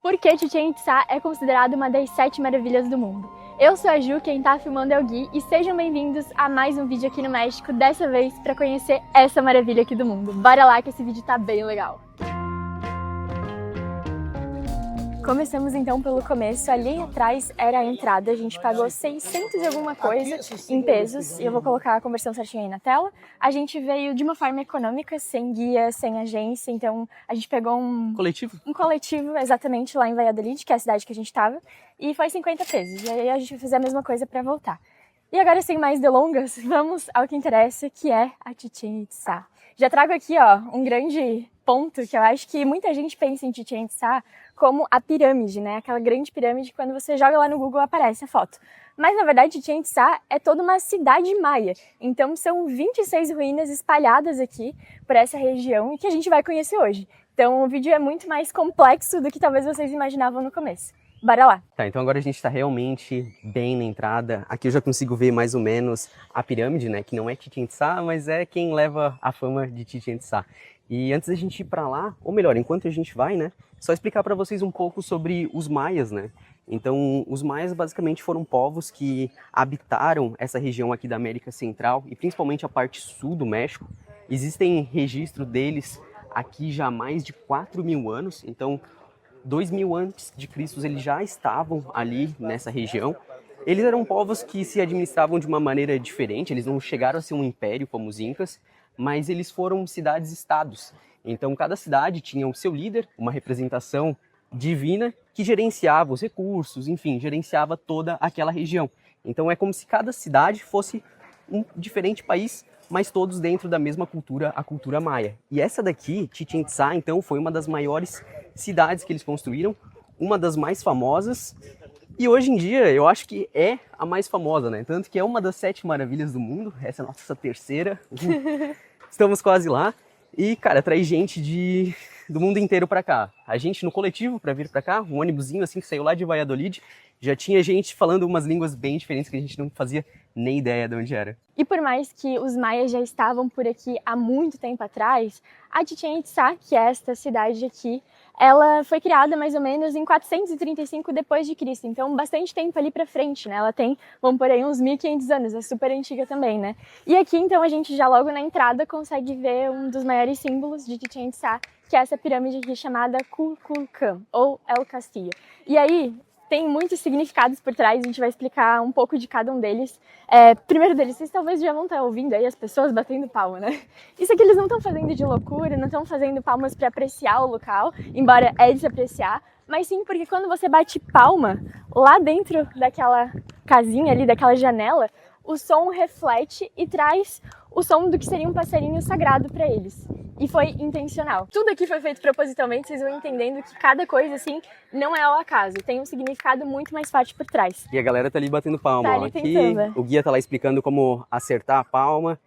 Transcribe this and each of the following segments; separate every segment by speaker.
Speaker 1: Por que Chichén Itzá é considerado uma das 7 maravilhas do mundo? Eu sou a Ju, quem tá filmando é o Gui, e sejam bem-vindos a mais um vídeo aqui no México, dessa vez para conhecer essa maravilha aqui do mundo. Bora lá que esse vídeo tá bem legal! Começamos então pelo começo, ali atrás era a entrada, a gente pagou 600 e alguma coisa em pesos, e eu vou colocar a conversão certinha aí na tela. A gente veio de uma forma econômica, sem guia, sem agência, então a gente pegou um coletivo exatamente lá em Valladolid, que é a cidade que a gente tava, e foi 50 pesos, e aí a gente vai fazer a mesma coisa para voltar. E agora, sem mais delongas, vamos ao que interessa, que é a Chichén Itzá. Já trago aqui, ó, um grande ponto que eu acho que muita gente pensa em Chichén Itzá como a pirâmide, né? Aquela grande pirâmide que quando você joga lá no Google aparece a foto. Mas na verdade Chichén Itzá é toda uma cidade maia. Então são 26 ruínas espalhadas aqui por essa região e que a gente vai conhecer hoje. Então o vídeo é muito mais complexo do que talvez vocês imaginavam no começo. Bora lá!
Speaker 2: Tá, então agora a gente tá realmente bem na entrada. Aqui eu já consigo ver mais ou menos a pirâmide, né? Que não é Chichén Itzá, mas é quem leva a fama de Chichén Itzá. E antes da gente ir pra lá, ou melhor, enquanto a gente vai, né? Só explicar para vocês um pouco sobre os maias, né? Então, os maias basicamente foram povos que habitaram essa região aqui da América Central e principalmente a parte sul do México. Existem registro deles aqui já há mais de 4.000 anos, então 2.000 antes de Cristo eles já estavam ali nessa região. Eles eram povos que se administravam de uma maneira diferente, eles não chegaram a ser um império como os incas, mas eles foram cidades-estados. Então cada cidade tinha o seu líder, uma representação divina que gerenciava os recursos, enfim, gerenciava toda aquela região. Então é como se cada cidade fosse um diferente país, mas todos dentro da mesma cultura, a cultura maia. E essa daqui, Chichén Itzá, então foi uma das maiores cidades que eles construíram, uma das mais famosas, e hoje em dia eu acho que é a mais famosa, né? Tanto que é uma das 7 maravilhas do mundo, essa é a nossa terceira, estamos quase lá. E, cara, traz gente do mundo inteiro pra cá. A gente no coletivo pra vir pra cá, um ônibusinho assim que saiu lá de Valladolid, já tinha gente falando umas línguas bem diferentes que a gente não fazia nem ideia de onde era.
Speaker 1: E por mais que os maias já estavam por aqui há muito tempo atrás, a Chichén Itzá, que é esta cidade aqui, ela foi criada mais ou menos em 435 depois de Cristo, então bastante tempo ali pra frente, né? Ela tem, vamos por aí, uns 1.500 anos, é super antiga também, né? E aqui, então, a gente já logo na entrada consegue ver um dos maiores símbolos de Chichén Itzá, que é essa pirâmide aqui chamada Kukulcán, ou El Castillo. E aí, tem muitos significados por trás, a gente vai explicar um pouco de cada um deles. Primeiro deles, vocês talvez já vão estar ouvindo aí as pessoas batendo palma, né? Isso aqui eles não estão fazendo de loucura, não estão fazendo palmas para apreciar o local, embora é de se apreciar, mas sim porque quando você bate palma, lá dentro daquela casinha ali, daquela janela, o som reflete e traz o som do que seria um passarinho sagrado para eles. E foi intencional. Tudo aqui foi feito propositalmente, vocês vão entendendo que cada coisa, assim, não é ao acaso. Tem um significado muito mais forte por trás.
Speaker 2: E a galera tá ali batendo palma.
Speaker 1: Tá ali
Speaker 2: aqui
Speaker 1: tentando.
Speaker 2: O guia tá lá explicando como acertar a palma.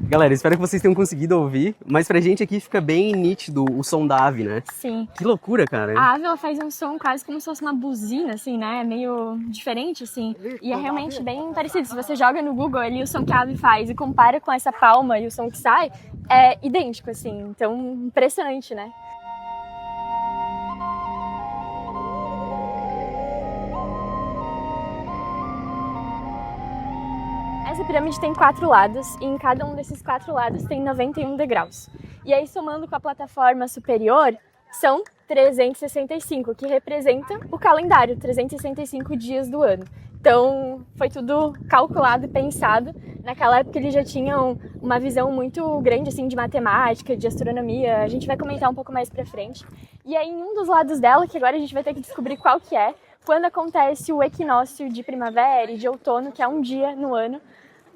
Speaker 2: Galera, espero que vocês tenham conseguido ouvir, mas pra gente aqui fica bem nítido o som da ave, né?
Speaker 1: Sim.
Speaker 2: Que loucura, cara.
Speaker 1: A ave, ela faz um som quase como se fosse uma buzina, assim, né? Meio diferente, assim. E é realmente bem parecido. Se você joga no Google ali o som que a ave faz e compara com essa palma e o som que sai, é idêntico, assim. Então, impressionante, né? Essa pirâmide tem 4 lados e em cada um desses 4 lados tem 91 degraus. E aí, somando com a plataforma superior, são 365, que representa o calendário, 365 dias do ano. Então, foi tudo calculado e pensado. Naquela época, eles já tinham uma visão muito grande assim, de matemática, de astronomia. A gente vai comentar um pouco mais pra frente. E aí, em um dos lados dela, que agora a gente vai ter que descobrir qual que é, quando acontece o equinócio de primavera e de outono, que é um dia no ano,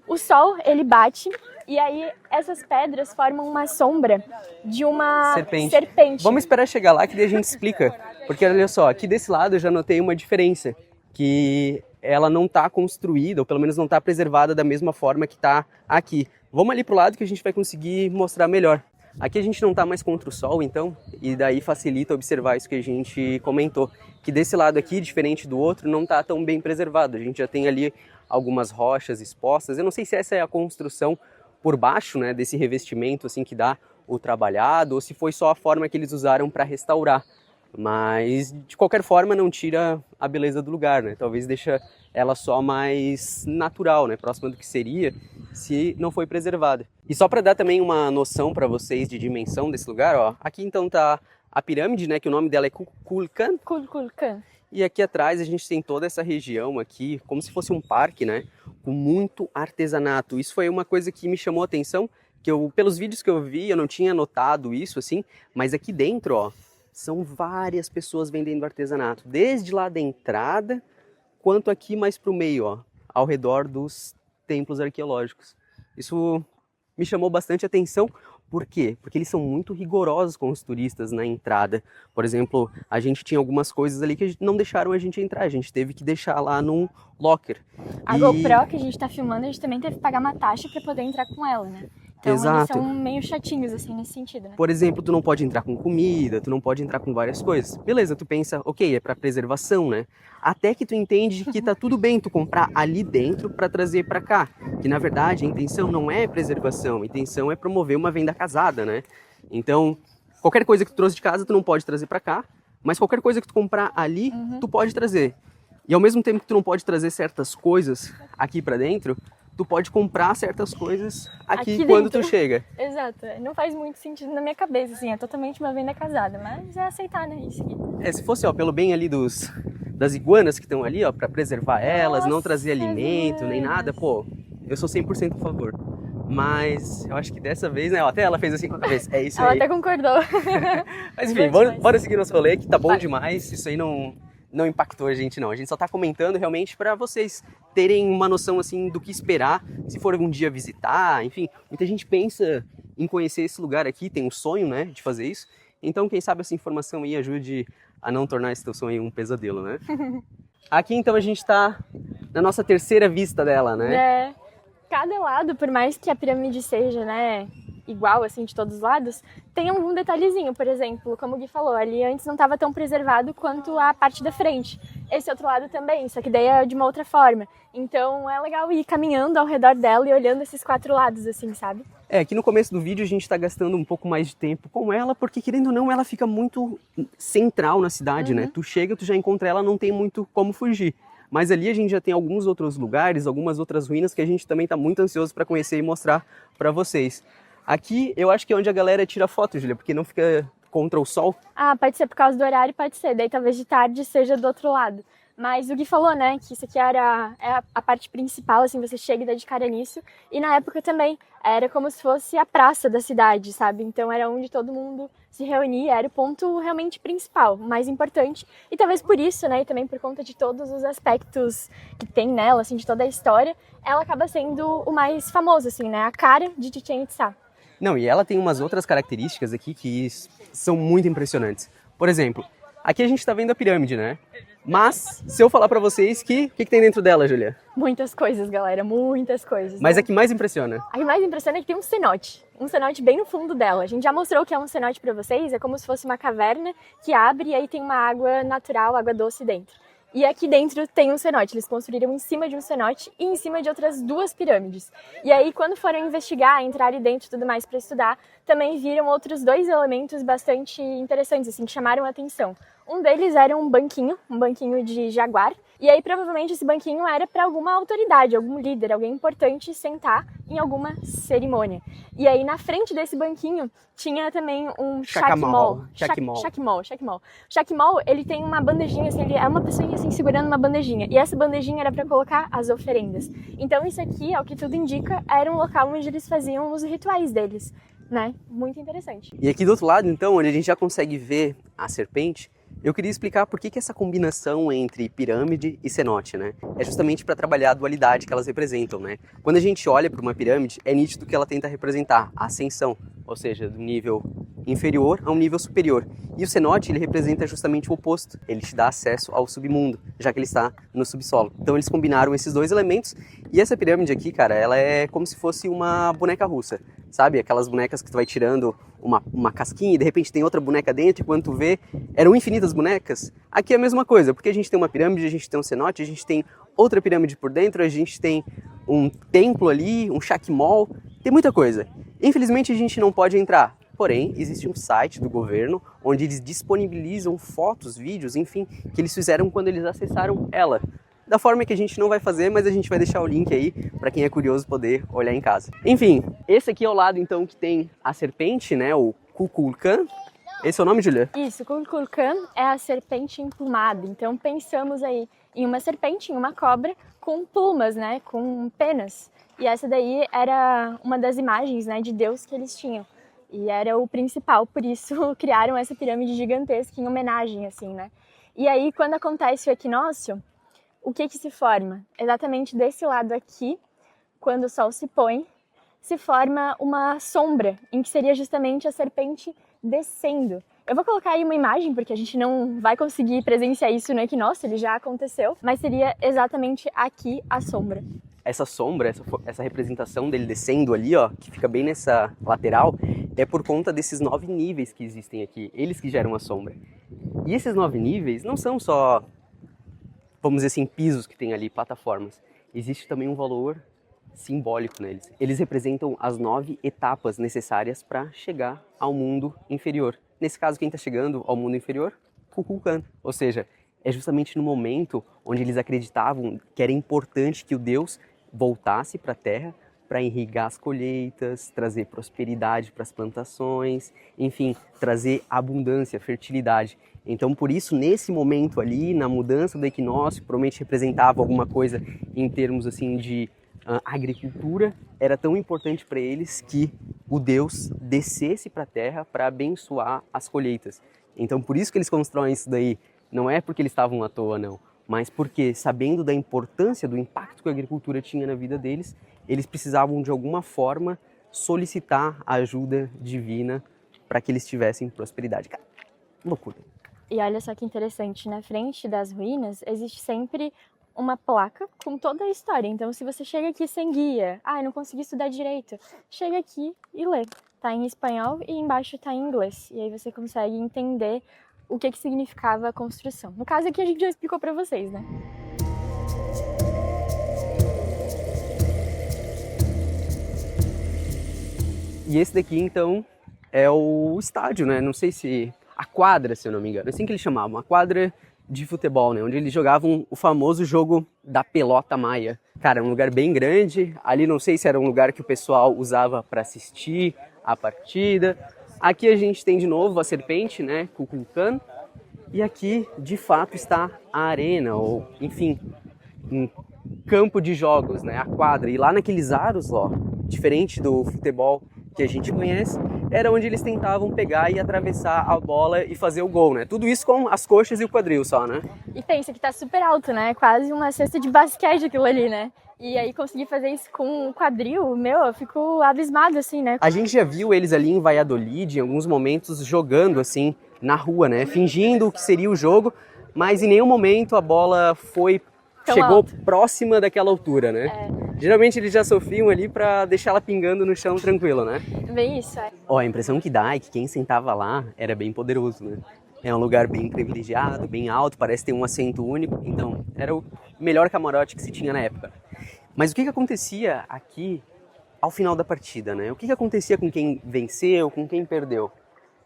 Speaker 1: o sol, ele bate e aí essas pedras formam uma sombra de uma serpente.
Speaker 2: Vamos esperar chegar lá que daí a gente explica. Porque olha só, aqui desse lado eu já notei uma diferença. Que ela não está construída, ou pelo menos não está preservada da mesma forma que está aqui. Vamos ali pro lado que a gente vai conseguir mostrar melhor. Aqui a gente não está mais contra o sol, então, e daí facilita observar isso que a gente comentou. Que desse lado aqui, diferente do outro, não está tão bem preservado. A gente já tem ali algumas rochas expostas. Eu não sei se essa é a construção por baixo, né, desse revestimento assim que dá ou trabalhado, ou se foi só a forma que eles usaram para restaurar. Mas, de qualquer forma, não tira a beleza do lugar, né? Talvez deixa ela só mais natural, né? Próxima do que seria se não foi preservada. E só para dar também uma noção para vocês de dimensão desse lugar, ó. Aqui então tá a pirâmide, né? Que o nome dela é Kukulkan.
Speaker 1: Kukulkan.
Speaker 2: E aqui atrás a gente tem toda essa região aqui, como se fosse um parque, né? Com muito artesanato. Isso foi uma coisa que me chamou a atenção, que pelos vídeos que eu vi, eu não tinha notado isso, assim. Mas aqui dentro, ó, são várias pessoas vendendo artesanato, desde lá da entrada, quanto aqui mais para o meio, ó, ao redor dos templos arqueológicos. Isso me chamou bastante atenção. Por quê? Porque eles são muito rigorosos com os turistas na entrada. Por exemplo, a gente tinha algumas coisas ali que não deixaram a gente entrar, a gente teve que deixar lá num locker.
Speaker 1: A GoPro que a gente tá filmando, a gente também teve que pagar uma taxa para poder entrar com ela, né? Então
Speaker 2: Exato.
Speaker 1: Eles são meio chatinhos, assim, nesse sentido, né?
Speaker 2: Por exemplo, tu não pode entrar com comida, tu não pode entrar com várias coisas. Beleza, tu pensa, ok, é para preservação, né? Até que tu entende que tá tudo bem tu comprar ali dentro para trazer para cá. Que na verdade a intenção não é preservação, a intenção é promover uma venda casada, né? Então, qualquer coisa que tu trouxe de casa tu não pode trazer para cá, mas qualquer coisa que tu comprar ali, tu pode trazer. E ao mesmo tempo que tu não pode trazer certas coisas aqui para dentro, tu pode comprar certas coisas aqui quando tu chega.
Speaker 1: Exato. Não faz muito sentido na minha cabeça, assim, é totalmente uma venda casada, mas é aceitar, né, isso aqui.
Speaker 2: Se fosse, ó, pelo bem ali das iguanas que estão ali, ó, pra preservar elas, não trazer alimento, nem nada, pô, eu sou 100% a favor. Mas eu acho que dessa vez, né, ó, até ela fez assim com a cabeça, é isso aí.
Speaker 1: Ela até concordou.
Speaker 2: Mas enfim, bora seguir nosso rolê, que tá bom demais, isso aí não impactou a gente não, a gente só tá comentando realmente para vocês terem uma noção assim do que esperar, se for algum dia visitar, enfim, muita gente pensa em conhecer esse lugar aqui, tem um sonho, né, de fazer isso, então quem sabe essa informação aí ajude a não tornar esse teu sonho um pesadelo, né? Aqui então a gente tá na nossa terceira vista dela, né?
Speaker 1: É, cada lado, por mais que a pirâmide seja, né, igual, assim, de todos os lados, tem algum detalhezinho, por exemplo, como o Gui falou, ali antes não estava tão preservado quanto a parte da frente. Esse outro lado também, só que daí é de uma outra forma. Então é legal ir caminhando ao redor dela e olhando esses quatro lados, assim, sabe?
Speaker 2: Aqui no começo do vídeo a gente tá gastando um pouco mais de tempo com ela, porque querendo ou não, ela fica muito central na cidade, né? Tu chega, tu já encontra ela, não tem muito como fugir. Mas ali a gente já tem alguns outros lugares, algumas outras ruínas que a gente também tá muito ansioso para conhecer e mostrar para vocês. Aqui eu acho que é onde a galera tira foto, Júlia, porque não fica contra o sol.
Speaker 1: Ah, pode ser por causa do horário, pode ser. Daí talvez de tarde seja do outro lado. Mas o Gui falou, né, que isso aqui é a parte principal, assim, você chega e dá de cara nisso. E na época também era como se fosse a praça da cidade, sabe? Então era onde todo mundo se reunia, era o ponto realmente principal, mais importante. E talvez por isso, né, e também por conta de todos os aspectos que tem nela, assim, de toda a história, ela acaba sendo o mais famoso, assim, né, a cara de Chichén Itzá.
Speaker 2: Não, e ela tem umas outras características aqui que são muito impressionantes. Por exemplo, aqui a gente tá vendo a pirâmide, né? Mas, se eu falar pra vocês o que tem dentro dela, Júlia?
Speaker 1: Muitas coisas, galera, muitas coisas.
Speaker 2: Mas
Speaker 1: né?
Speaker 2: a que mais impressiona?
Speaker 1: A que mais impressiona é que tem um cenote. Um cenote bem no fundo dela. A gente já mostrou o que é um cenote pra vocês. É como se fosse uma caverna que abre e aí tem uma água natural, água doce dentro. E aqui dentro tem um cenote. Eles construíram em cima de um cenote e em cima de outras duas pirâmides. E aí, quando foram investigar, entrar ali dentro e tudo mais para estudar, também viram outros dois elementos bastante interessantes, assim, que chamaram a atenção. Um deles era um banquinho de jaguar. E aí, provavelmente, esse banquinho era para alguma autoridade, algum líder, alguém importante sentar em alguma cerimônia. E aí, na frente desse banquinho, tinha também um Shakmol. Shakmol, ele tem uma bandejinha, assim, ele é uma pessoa assim, segurando uma bandejinha. E essa bandejinha era para colocar as oferendas. Então, isso aqui, ao que tudo indica, era um local onde eles faziam os rituais deles, né? Muito interessante.
Speaker 2: E aqui do outro lado, então, onde a gente já consegue ver a serpente, eu queria explicar por que essa combinação entre pirâmide e cenote, né? É justamente para trabalhar a dualidade que elas representam, né? Quando a gente olha para uma pirâmide, é nítido que ela tenta representar a ascensão, ou seja, do nível inferior a um nível superior. E o cenote, ele representa justamente o oposto. Ele te dá acesso ao submundo, já que ele está no subsolo. Então eles combinaram esses dois elementos. E essa pirâmide aqui, cara, ela é como se fosse uma boneca russa, sabe? Aquelas bonecas que tu vai tirando uma casquinha e de repente tem outra boneca dentro e quando tu vê, eram infinitas bonecas. Aqui é a mesma coisa, porque a gente tem uma pirâmide, a gente tem um cenote, a gente tem outra pirâmide por dentro, a gente tem um templo ali, um Shakmol, tem muita coisa. Infelizmente a gente não pode entrar, Porém, existe um site do governo onde eles disponibilizam fotos, vídeos, enfim, que eles fizeram quando eles acessaram ela. Da forma que a gente não vai fazer, mas a gente vai deixar o link aí para quem é curioso poder olhar em casa. Enfim, esse aqui é o lado então que tem a serpente, né, o Kukulkan. Esse é o nome, Julia?
Speaker 1: Isso, o Kukulkan é a serpente emplumada. Então pensamos aí em uma serpente, em uma cobra com plumas, né, com penas. E essa daí era uma das imagens, né, de Deus que eles tinham. E era o principal, por isso criaram essa pirâmide gigantesca em homenagem, assim, né. E aí, quando acontece o equinócio, o que se forma? Exatamente desse lado aqui, quando o sol se põe, se forma uma sombra, em que seria justamente a serpente descendo. Eu vou colocar aí uma imagem, porque a gente não vai conseguir presenciar isso no equinócio, ele já aconteceu, mas seria exatamente aqui a sombra.
Speaker 2: Essa sombra, essa representação dele descendo ali, ó, que fica bem nessa lateral, é por conta desses 9 níveis que existem aqui, eles que geram a sombra. E esses 9 níveis não são só, vamos dizer assim, pisos que tem ali, plataformas. Existe também um valor simbólico neles. Eles representam as 9 etapas necessárias para chegar ao mundo inferior. Nesse caso, quem está chegando ao mundo inferior? Kukulkan. Ou seja, é justamente no momento onde eles acreditavam que era importante que o Deus voltasse para a Terra para irrigar as colheitas, trazer prosperidade para as plantações, enfim, trazer abundância, fertilidade. Então, por isso, nesse momento ali, na mudança do equinócio, provavelmente representava alguma coisa em termos assim de agricultura, era tão importante para eles que o Deus descesse para a terra para abençoar as colheitas. Então, por isso que eles constroem isso daí. Não é porque eles estavam à toa, não, mas porque, sabendo da importância, do impacto que a agricultura tinha na vida deles, eles precisavam, de alguma forma, solicitar a ajuda divina para que eles tivessem prosperidade. Cara, loucura.
Speaker 1: E olha só que interessante, na frente das ruínas existe sempre uma placa com toda a história. Então, se você chega aqui sem guia, eu não consegui estudar direito, chega aqui e lê. Tá em espanhol e embaixo tá em inglês. E aí você consegue entender o que significava a construção. No caso aqui a gente já explicou para vocês, né?
Speaker 2: E esse daqui, então, é o estádio, né? Não sei se... a quadra, se eu não me engano. É assim que eles chamavam, a quadra de futebol, né? Onde eles jogavam o famoso jogo da pelota maia. Cara, um lugar bem grande. Ali não sei se era um lugar que o pessoal usava para assistir a partida. Aqui a gente tem de novo a serpente, né? Kukulkan. E aqui, de fato, está a arena, ou, enfim, um campo de jogos, né? A quadra. E lá naqueles aros, ó, diferente do futebol que a gente conhece, era onde eles tentavam pegar e atravessar a bola e fazer o gol, né? Tudo isso com as coxas e o quadril só, né?
Speaker 1: E pensa que tá super alto, né? Quase uma cesta de basquete aquilo ali, né? E aí conseguir fazer isso com o quadril, eu fico abismado, assim, né?
Speaker 2: A gente já viu eles ali em Valladolid, em alguns momentos, jogando, assim, na rua, né? Fingindo que seria o jogo, mas em nenhum momento a bola chegou próxima daquela altura, né? Geralmente eles já sofriam ali pra deixar ela pingando no chão tranquilo, né?
Speaker 1: Bem isso, é.
Speaker 2: Ó, a impressão que dá é que quem sentava lá era bem poderoso, né? É um lugar bem privilegiado, bem alto, parece ter um assento único, então era o melhor camarote que se tinha na época. Mas o que acontecia aqui ao final da partida, né? O que acontecia com quem venceu, com quem perdeu?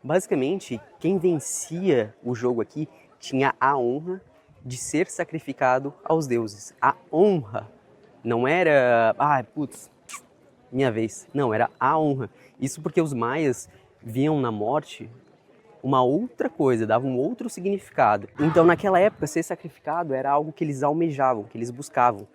Speaker 2: Basicamente, quem vencia o jogo aqui tinha a honra de ser sacrificado aos deuses. A honra. Não era, minha vez. Não, era a honra. Isso porque os maias viam na morte uma outra coisa, davam um outro significado. Então, naquela época, ser sacrificado era algo que eles almejavam, que eles buscavam.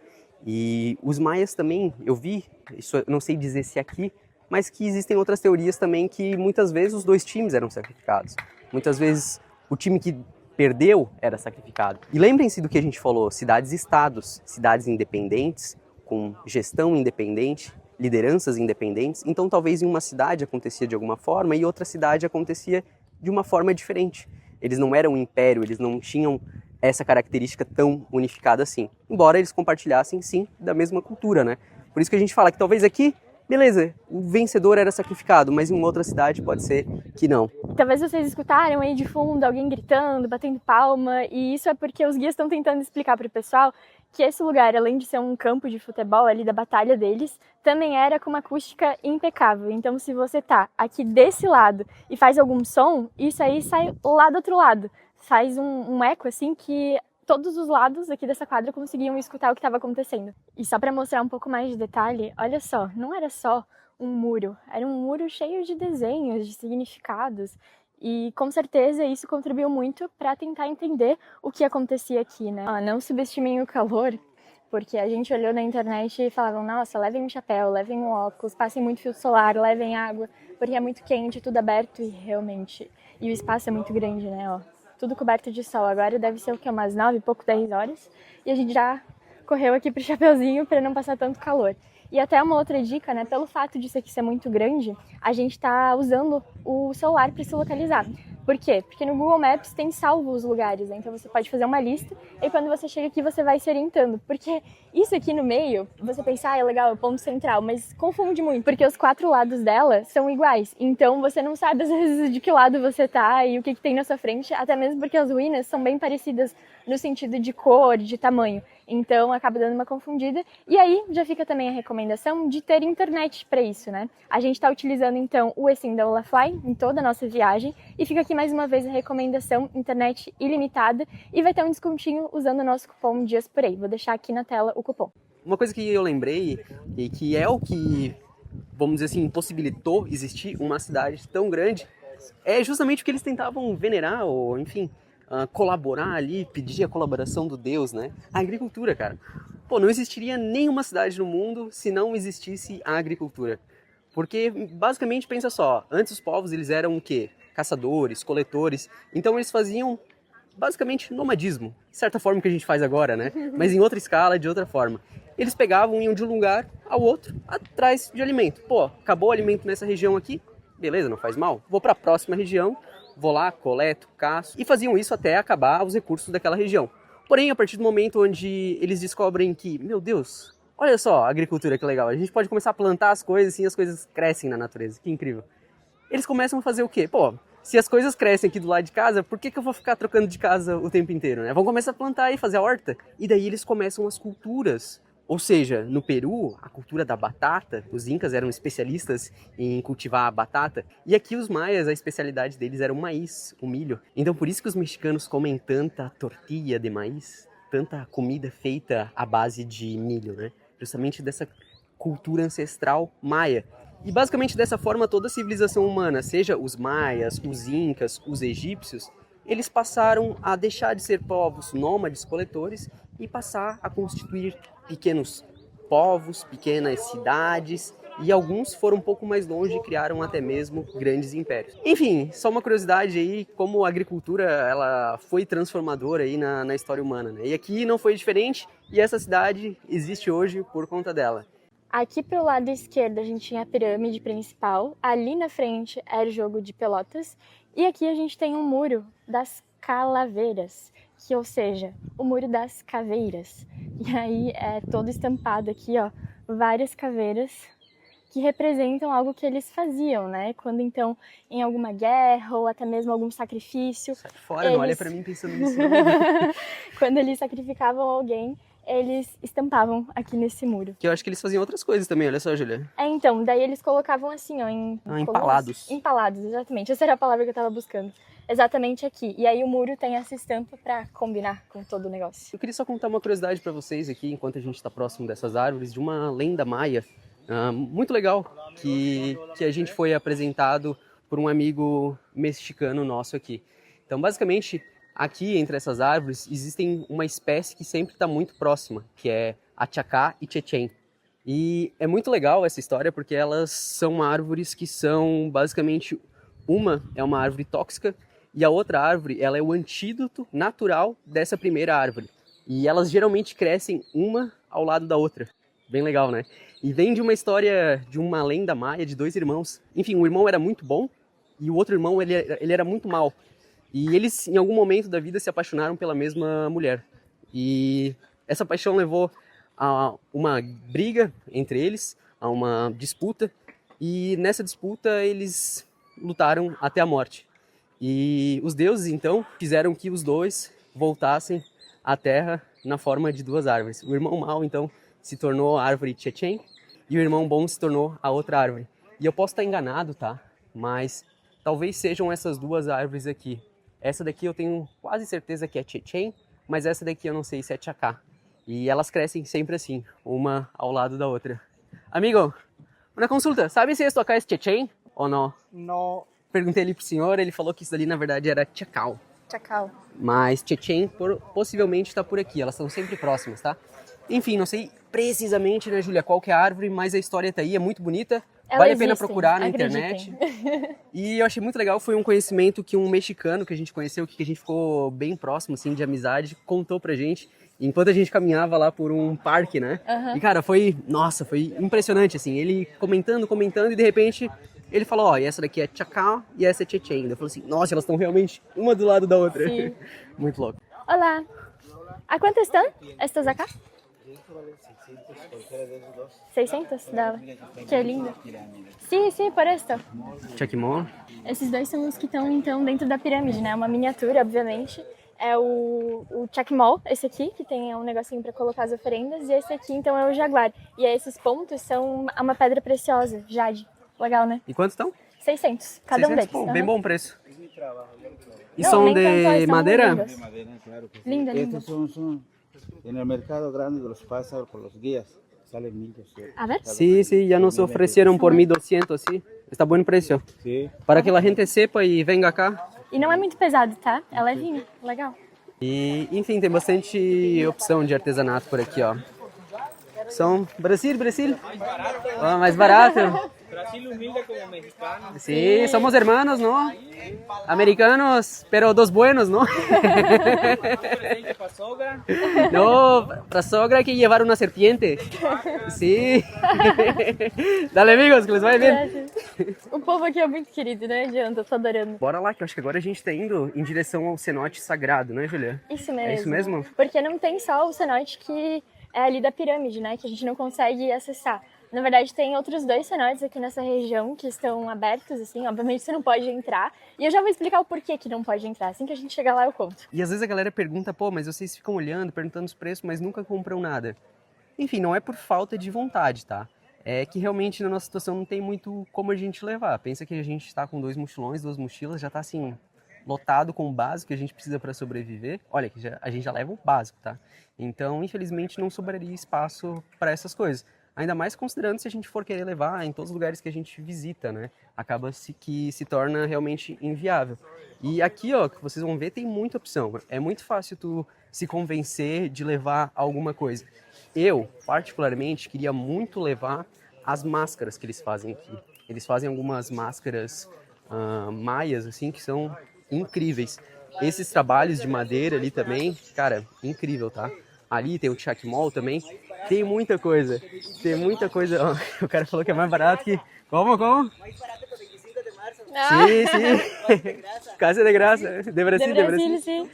Speaker 2: E os maias também, eu vi, isso eu não sei dizer se aqui, mas que existem outras teorias também que muitas vezes os 2 times eram sacrificados. Muitas vezes o time que perdeu era sacrificado. E lembrem-se do que a gente falou, cidades-estados, cidades independentes, com gestão independente, lideranças independentes. Então talvez em uma cidade acontecia de alguma forma e outra cidade acontecia de uma forma diferente. Eles não eram um império, eles não tinham essa característica tão unificada assim. Embora eles compartilhassem, sim, da mesma cultura, né? Por isso que a gente fala que talvez aqui, beleza, o vencedor era sacrificado, mas em uma outra cidade pode ser que não.
Speaker 1: Talvez vocês escutaram aí de fundo alguém gritando, batendo palma, e isso é porque os guias estão tentando explicar para o pessoal que esse lugar, além de ser um campo de futebol ali da batalha deles, também era com uma acústica impecável. Então, se você tá aqui desse lado e faz algum som, isso aí sai lá do outro lado. Faz um eco, assim, que todos os lados aqui dessa quadra conseguiam escutar o que estava acontecendo. E só para mostrar um pouco mais de detalhe, olha só, não era só um muro, era um muro cheio de desenhos, de significados. E com certeza isso contribuiu muito para tentar entender o que acontecia aqui, né? Não subestimem o calor, porque a gente olhou na internet e falavam, nossa, levem um chapéu, levem um óculos, passem muito fio solar, levem água, porque é muito quente, tudo aberto e realmente... E o espaço é muito grande, né? Ó, tudo coberto de sol. Agora deve ser o que? Umas 9, pouco 10 horas. E a gente já correu aqui pro chapeuzinho para não passar tanto calor. E até uma outra dica, né? Pelo fato disso aqui ser muito grande, a gente tá usando o celular para se localizar. Por quê? Porque no Google Maps tem salvo os lugares, né? Então você pode fazer uma lista e quando você chega aqui você vai se orientando. Porque isso aqui no meio, você pensa, é legal, é o ponto central, mas confunde muito, porque os 4 lados dela são iguais. Então você não sabe às vezes de que lado você tá e o que tem na sua frente, até mesmo porque as ruínas são bem parecidas no sentido de cor, de tamanho. Então acaba dando uma confundida. E aí já fica também a recomendação de ter internet para isso, né? A gente está utilizando então o eSIM da Olafly em toda a nossa viagem e fica aqui mais uma vez a recomendação internet ilimitada e vai ter um descontinho usando o nosso cupom Dias por Aí. Vou deixar aqui na tela o cupom.
Speaker 2: Uma coisa que eu lembrei e que é o que, vamos dizer assim, possibilitou existir uma cidade tão grande é justamente o que eles tentavam venerar ou, enfim, colaborar ali, pedir a colaboração do Deus, né? A agricultura, cara. Pô, não existiria nenhuma cidade no mundo se não existisse a agricultura. Porque, basicamente, pensa só, antes os povos eles eram o quê? Caçadores, coletores, então eles faziam basicamente nomadismo, de certa forma que a gente faz agora, né? Mas em outra escala, de outra forma. Eles pegavam e iam de um lugar ao outro atrás de alimento. Pô, acabou o alimento nessa região aqui, beleza, não faz mal, vou para a próxima região, vou lá, coleto, caço, e faziam isso até acabar os recursos daquela região. Porém, a partir do momento onde eles descobrem que, meu Deus, olha só a agricultura que legal, a gente pode começar a plantar as coisas e as coisas crescem na natureza, que incrível. Eles começam a fazer o quê? Pô, se as coisas crescem aqui do lado de casa, por que eu vou ficar trocando de casa o tempo inteiro, né? Vão começar a plantar e fazer a horta. E daí eles começam as culturas. Ou seja, no Peru, a cultura da batata, os incas eram especialistas em cultivar a batata, e aqui os maias, a especialidade deles era o maíz, o milho. Então por isso que os mexicanos comem tanta tortilha de maíz, tanta comida feita à base de milho, né? Justamente dessa cultura ancestral maia. E basicamente dessa forma toda a civilização humana, seja os maias, os incas, os egípcios, eles passaram a deixar de ser povos nômades coletores e passar a constituir pequenos povos, pequenas cidades, e alguns foram um pouco mais longe e criaram até mesmo grandes impérios. Enfim, só uma curiosidade aí, como a agricultura ela foi transformadora aí na história humana, né? E aqui não foi diferente, e essa cidade existe hoje por conta dela.
Speaker 1: Aqui pro lado esquerdo a gente tinha a pirâmide principal, ali na frente era o jogo de pelotas, e aqui a gente tem um muro das calaveiras, que ou seja, o muro das caveiras. E aí é todo estampado aqui, ó, várias caveiras que representam algo que eles faziam, né? Quando então em alguma guerra ou até mesmo algum sacrifício.
Speaker 2: Sai fora, não olha pra mim pensando nisso.
Speaker 1: Quando eles sacrificavam alguém, eles estampavam aqui nesse muro.
Speaker 2: Que eu acho que eles faziam outras coisas também, olha só, Julia.
Speaker 1: Então, daí eles colocavam assim, ó,
Speaker 2: empalados.
Speaker 1: Empalados, exatamente. Essa era a palavra que eu tava buscando. Exatamente aqui. E aí o muro tem essa estampa pra combinar com todo o negócio.
Speaker 2: Eu queria só contar uma curiosidade pra vocês aqui, enquanto a gente tá próximo dessas árvores, de uma lenda maia muito legal, que a gente foi apresentado por um amigo mexicano nosso aqui. Então, basicamente, aqui entre essas árvores existem uma espécie que sempre está muito próxima, que é a Chacá e Chechen. E é muito legal essa história porque elas são árvores que são basicamente, uma é uma árvore tóxica e a outra árvore ela é o antídoto natural dessa primeira árvore. E elas geralmente crescem uma ao lado da outra. Bem legal, né? E vem de uma história, de uma lenda maia de 2 irmãos. Enfim, um irmão era muito bom e o outro irmão ele era muito mau. E eles, em algum momento da vida, se apaixonaram pela mesma mulher. E essa paixão levou a uma briga entre eles, a uma disputa. E nessa disputa eles lutaram até a morte. E os deuses, então, fizeram que os dois voltassem a terra na forma de duas árvores. O irmão mau, então, se tornou a árvore Chechen e o irmão bom se tornou a outra árvore. E eu posso estar enganado, tá? Mas talvez sejam essas duas árvores aqui. Essa daqui eu tenho quase certeza que é Chechen, mas essa daqui eu não sei se é Chacá. E elas crescem sempre assim, uma ao lado da outra. Amigo, uma consulta, sabe se esto acá é Chechen ou não?
Speaker 3: No,
Speaker 2: Perguntei ali pro senhor, ele falou que isso ali na verdade era Chacal.
Speaker 1: Chacal.
Speaker 2: Mas Chechen possivelmente está por aqui, elas estão sempre próximas, tá? Enfim, não sei precisamente, né, Júlia, qual que é a árvore, mas a história tá aí, é muito bonita. Vale a pena procurar na internet. E eu achei muito legal, foi um conhecimento que um mexicano que a gente conheceu, que a gente ficou bem próximo, assim, de amizade, contou pra gente, enquanto a gente caminhava lá por um parque, né? E, cara, foi impressionante, assim, ele comentando, e de repente ele falou, ó, e essa daqui é Chacal e essa é Chechen. Eu falei assim, nossa, elas estão realmente uma do lado da outra.
Speaker 1: Sim.
Speaker 2: Muito louco.
Speaker 1: Olá. ¿A cuánto están estas acá? 600 dólares. Que lindo. Sim, sim, por esto.
Speaker 2: Chakimon.
Speaker 1: Esses dois são os que estão, então, dentro da pirâmide, né? Uma miniatura, obviamente. É o Chacmol, esse aqui, que tem um negocinho para colocar as oferendas. E esse aqui, então, é o jaguar. E aí, esses pontos são uma pedra preciosa, jade. Legal, né?
Speaker 2: E quantos estão?
Speaker 1: 600, cada
Speaker 2: 600?
Speaker 1: um deles.
Speaker 2: Pô, bem bom preço. E
Speaker 1: Não,
Speaker 2: são
Speaker 1: nem
Speaker 2: de
Speaker 1: tanto, são
Speaker 2: madeira?
Speaker 1: lindos.
Speaker 4: De madera, claro que sí.
Speaker 1: Linda, linda.
Speaker 4: Estos son en el mercado grande de los pájaros por los guías. Salen 1.200.
Speaker 1: A ver?
Speaker 2: Sí, sí, ya nos ofrecieron por 1.200, sí. Está buen precio.
Speaker 4: Sí.
Speaker 2: Para que la gente sepa e venga cá.
Speaker 1: E não é muito pesado, tá? É levinho, legal.
Speaker 2: E, enfim, tem bastante opção de artesanato por aqui, ó. São Brasil. Ó, mais barato.
Speaker 3: Brasil humilde como mexicano.
Speaker 2: Sí, somos hermanos, ¿no? Americanos, pero dos buenos, ¿no?
Speaker 3: Presente para sogra.
Speaker 2: No, para sogra hay que llevar una serpiente. Sí. Dale, amigos, que les vaya bien.
Speaker 1: Graças. O povo aqui é muito querido, não adianta, eu tô adorando.
Speaker 2: Bora lá, que eu acho que agora a gente tá indo em direção ao cenote sagrado, né, Julia?
Speaker 1: Isso mesmo.
Speaker 2: É isso mesmo?
Speaker 1: Porque não tem só o cenote que é ali da pirâmide, né? Que a gente não consegue acessar. Na verdade, tem outros 2 cenotes aqui nessa região que estão abertos, assim. Obviamente, você não pode entrar. E eu já vou explicar o porquê que não pode entrar. Assim que a gente chegar lá, eu conto.
Speaker 2: E às vezes a galera pergunta, pô, mas vocês ficam olhando, perguntando os preços, mas nunca compram nada. Enfim, não é por falta de vontade, tá? É que realmente na nossa situação não tem muito como a gente levar. Pensa que a gente tá com 2 mochilões, 2 mochilas, já tá assim, lotado com o básico que a gente precisa para sobreviver. Olha, que a gente já leva o básico, tá? Então, infelizmente, não sobraria espaço para essas coisas. Ainda mais considerando se a gente for querer levar em todos os lugares que a gente visita, né? Acaba-se que se torna realmente inviável. E aqui, ó, que vocês vão ver, tem muita opção. É muito fácil tu se convencer de levar alguma coisa. Eu, particularmente, queria muito levar as máscaras que eles fazem aqui. Eles fazem algumas máscaras maias, assim, que são incríveis. Esses trabalhos de madeira ali também, cara, incrível, tá? Ali tem o Chacmol também. Tem muita coisa. Ó, o cara falou que é mais barato que... Como?
Speaker 5: Mais barato que 25 de marzo.
Speaker 2: Sí, sí. Casi de graça. De Brasil,
Speaker 1: De Brasil, sim.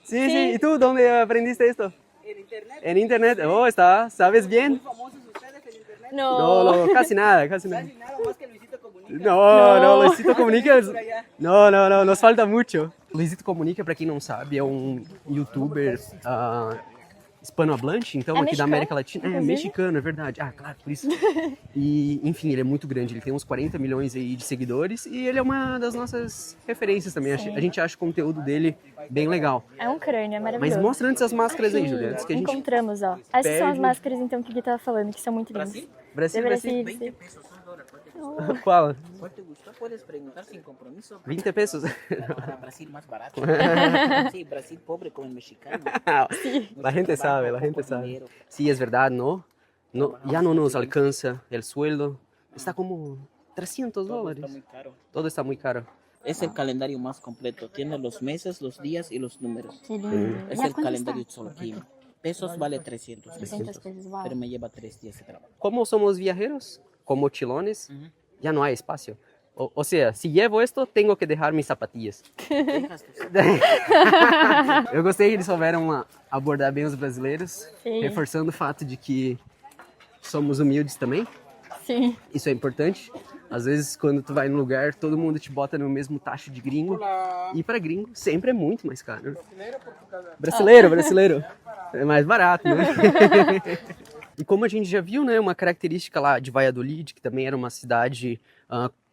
Speaker 2: Sí, sí. ¿Y tú dónde aprendiste esto?
Speaker 5: En internet.
Speaker 2: En internet. Oh, ¿sabes bien?
Speaker 5: Famosos ustedes en internet.
Speaker 1: No.
Speaker 2: No, casi nada.
Speaker 5: Casi nada más que Luisito Comunica.
Speaker 2: No, Luisito Comunica.
Speaker 5: Por allá.
Speaker 2: No, nos falta muito. Luisito Comunica, pra quem não sabe, é um youtuber hispanohablante, então,
Speaker 1: É
Speaker 2: aqui da
Speaker 1: mexicano,
Speaker 2: América Latina. É
Speaker 1: inclusive.
Speaker 2: mexicano, é verdade. Ah, claro, por isso. E, enfim, ele é muito grande, ele tem uns 40 milhões aí de seguidores e ele é uma das nossas referências também. A gente acha o conteúdo dele bem legal.
Speaker 1: É um crânio, é maravilhoso.
Speaker 2: Mas mostra antes as máscaras aí, Julia, antes que a gente...
Speaker 1: Encontramos, ó. Essas são as
Speaker 2: perde.
Speaker 1: máscaras, então, que o Gui tava falando, que são muito lindas. De
Speaker 2: Brasil.
Speaker 1: Brasil,
Speaker 5: 20
Speaker 1: sim.
Speaker 5: pesos un dólar.
Speaker 2: Qual?
Speaker 5: ¿Cuál te gustó? Puedes preguntar sin compromiso.
Speaker 2: 20 pesos.
Speaker 5: Para Brasil más barato. Sí, Brasil pobre como el mexicano.
Speaker 2: La gente sabe, la gente sabe. Sí, es verdad, ¿no? Ya no nos alcanza el sueldo. Está como $300.
Speaker 5: Está muy caro.
Speaker 2: Todo está muy caro.
Speaker 5: Es el calendario más completo. Tiene los meses, los días y los números.
Speaker 1: Que lindo.
Speaker 5: Es
Speaker 1: E a
Speaker 5: el
Speaker 1: quanto
Speaker 5: calendario
Speaker 1: está?
Speaker 5: Tzolk'in. Pesos vale 300.
Speaker 1: 300 pesos, uau.
Speaker 5: Pero me lleva 3 días de trabajo.
Speaker 2: Como somos viajeros, con mochilones, ya no hay espacio. O sea, si llevo esto, tengo que dejar mis zapatillas.
Speaker 5: Dejas tus-
Speaker 2: Eu gostei que eles souberam abordar bem os brasileiros,
Speaker 1: Sim.
Speaker 2: reforçando o fato de que somos humildes também.
Speaker 1: Sim.
Speaker 2: Isso é importante. Às vezes, quando tu vai no lugar, todo mundo te bota no mesmo taxa de gringo. E para gringo, sempre é muito mais caro. Brasileiro. É mais barato, né? E como a gente já viu, né, uma característica lá de Valladolid, que também era uma cidade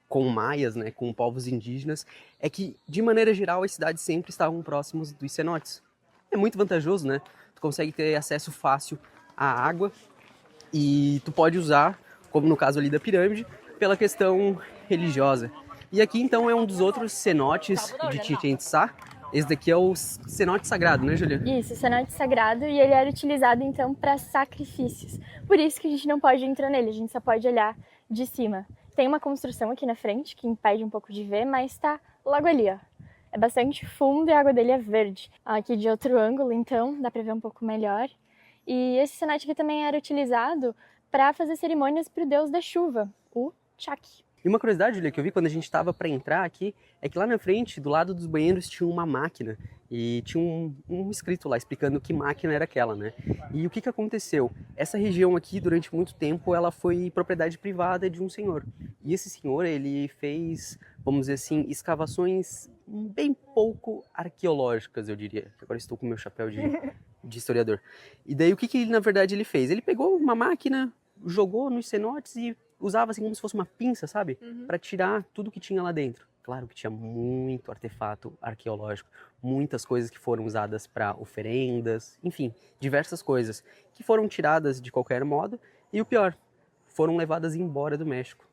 Speaker 2: com maias, né, com povos indígenas, é que, de maneira geral, as cidades sempre estavam próximos dos cenotes. É muito vantajoso, né? Tu consegue ter acesso fácil à água e tu pode usar, como no caso ali da pirâmide, pela questão religiosa. E aqui, então, é um dos outros cenotes de Chichén Itzá. Esse daqui é o cenote sagrado, né, Julia?
Speaker 1: Isso, o cenote sagrado, e ele era utilizado então para sacrifícios. Por isso que a gente não pode entrar nele, a gente só pode olhar de cima. Tem uma construção aqui na frente que impede um pouco de ver, mas tá logo ali, ó. É bastante fundo e a água dele é verde. Aqui de outro ângulo, então, dá para ver um pouco melhor. E esse cenote aqui também era utilizado para fazer cerimônias para o deus da chuva, o Chak.
Speaker 2: E uma curiosidade, Julia, que eu vi quando a gente estava para entrar aqui, é que lá na frente, do lado dos banheiros, tinha uma máquina. E tinha um escrito lá explicando que máquina era aquela, né? E o que aconteceu? Essa região aqui, durante muito tempo, ela foi propriedade privada de um senhor. E esse senhor, ele fez, vamos dizer assim, escavações bem pouco arqueológicas, eu diria. Agora estou com o meu chapéu de historiador. E daí, o que ele, na verdade, ele fez? Ele pegou uma máquina, jogou nos cenotes e usava assim como se fosse uma pinça, sabe? Para tirar tudo que tinha lá dentro. Claro que tinha muito artefato arqueológico, muitas coisas que foram usadas para oferendas, enfim, diversas coisas que foram tiradas de qualquer modo e o pior, foram levadas embora do México.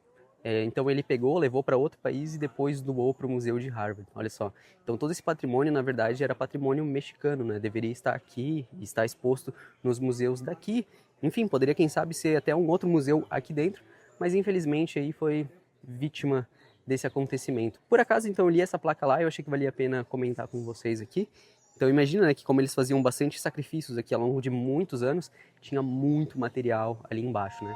Speaker 2: Então ele pegou, levou para outro país e depois doou para o Museu de Harvard. Olha só. Então todo esse patrimônio, na verdade, era patrimônio mexicano, né? Deveria estar aqui, estar exposto nos museus daqui. Enfim, poderia, quem sabe, ser até um outro museu aqui dentro, mas infelizmente aí foi vítima desse acontecimento. Por acaso, então, eu li essa placa lá e eu achei que valia a pena comentar com vocês aqui. Então imagina, né, que como eles faziam bastante sacrifícios aqui ao longo de muitos anos, tinha muito material ali embaixo, né?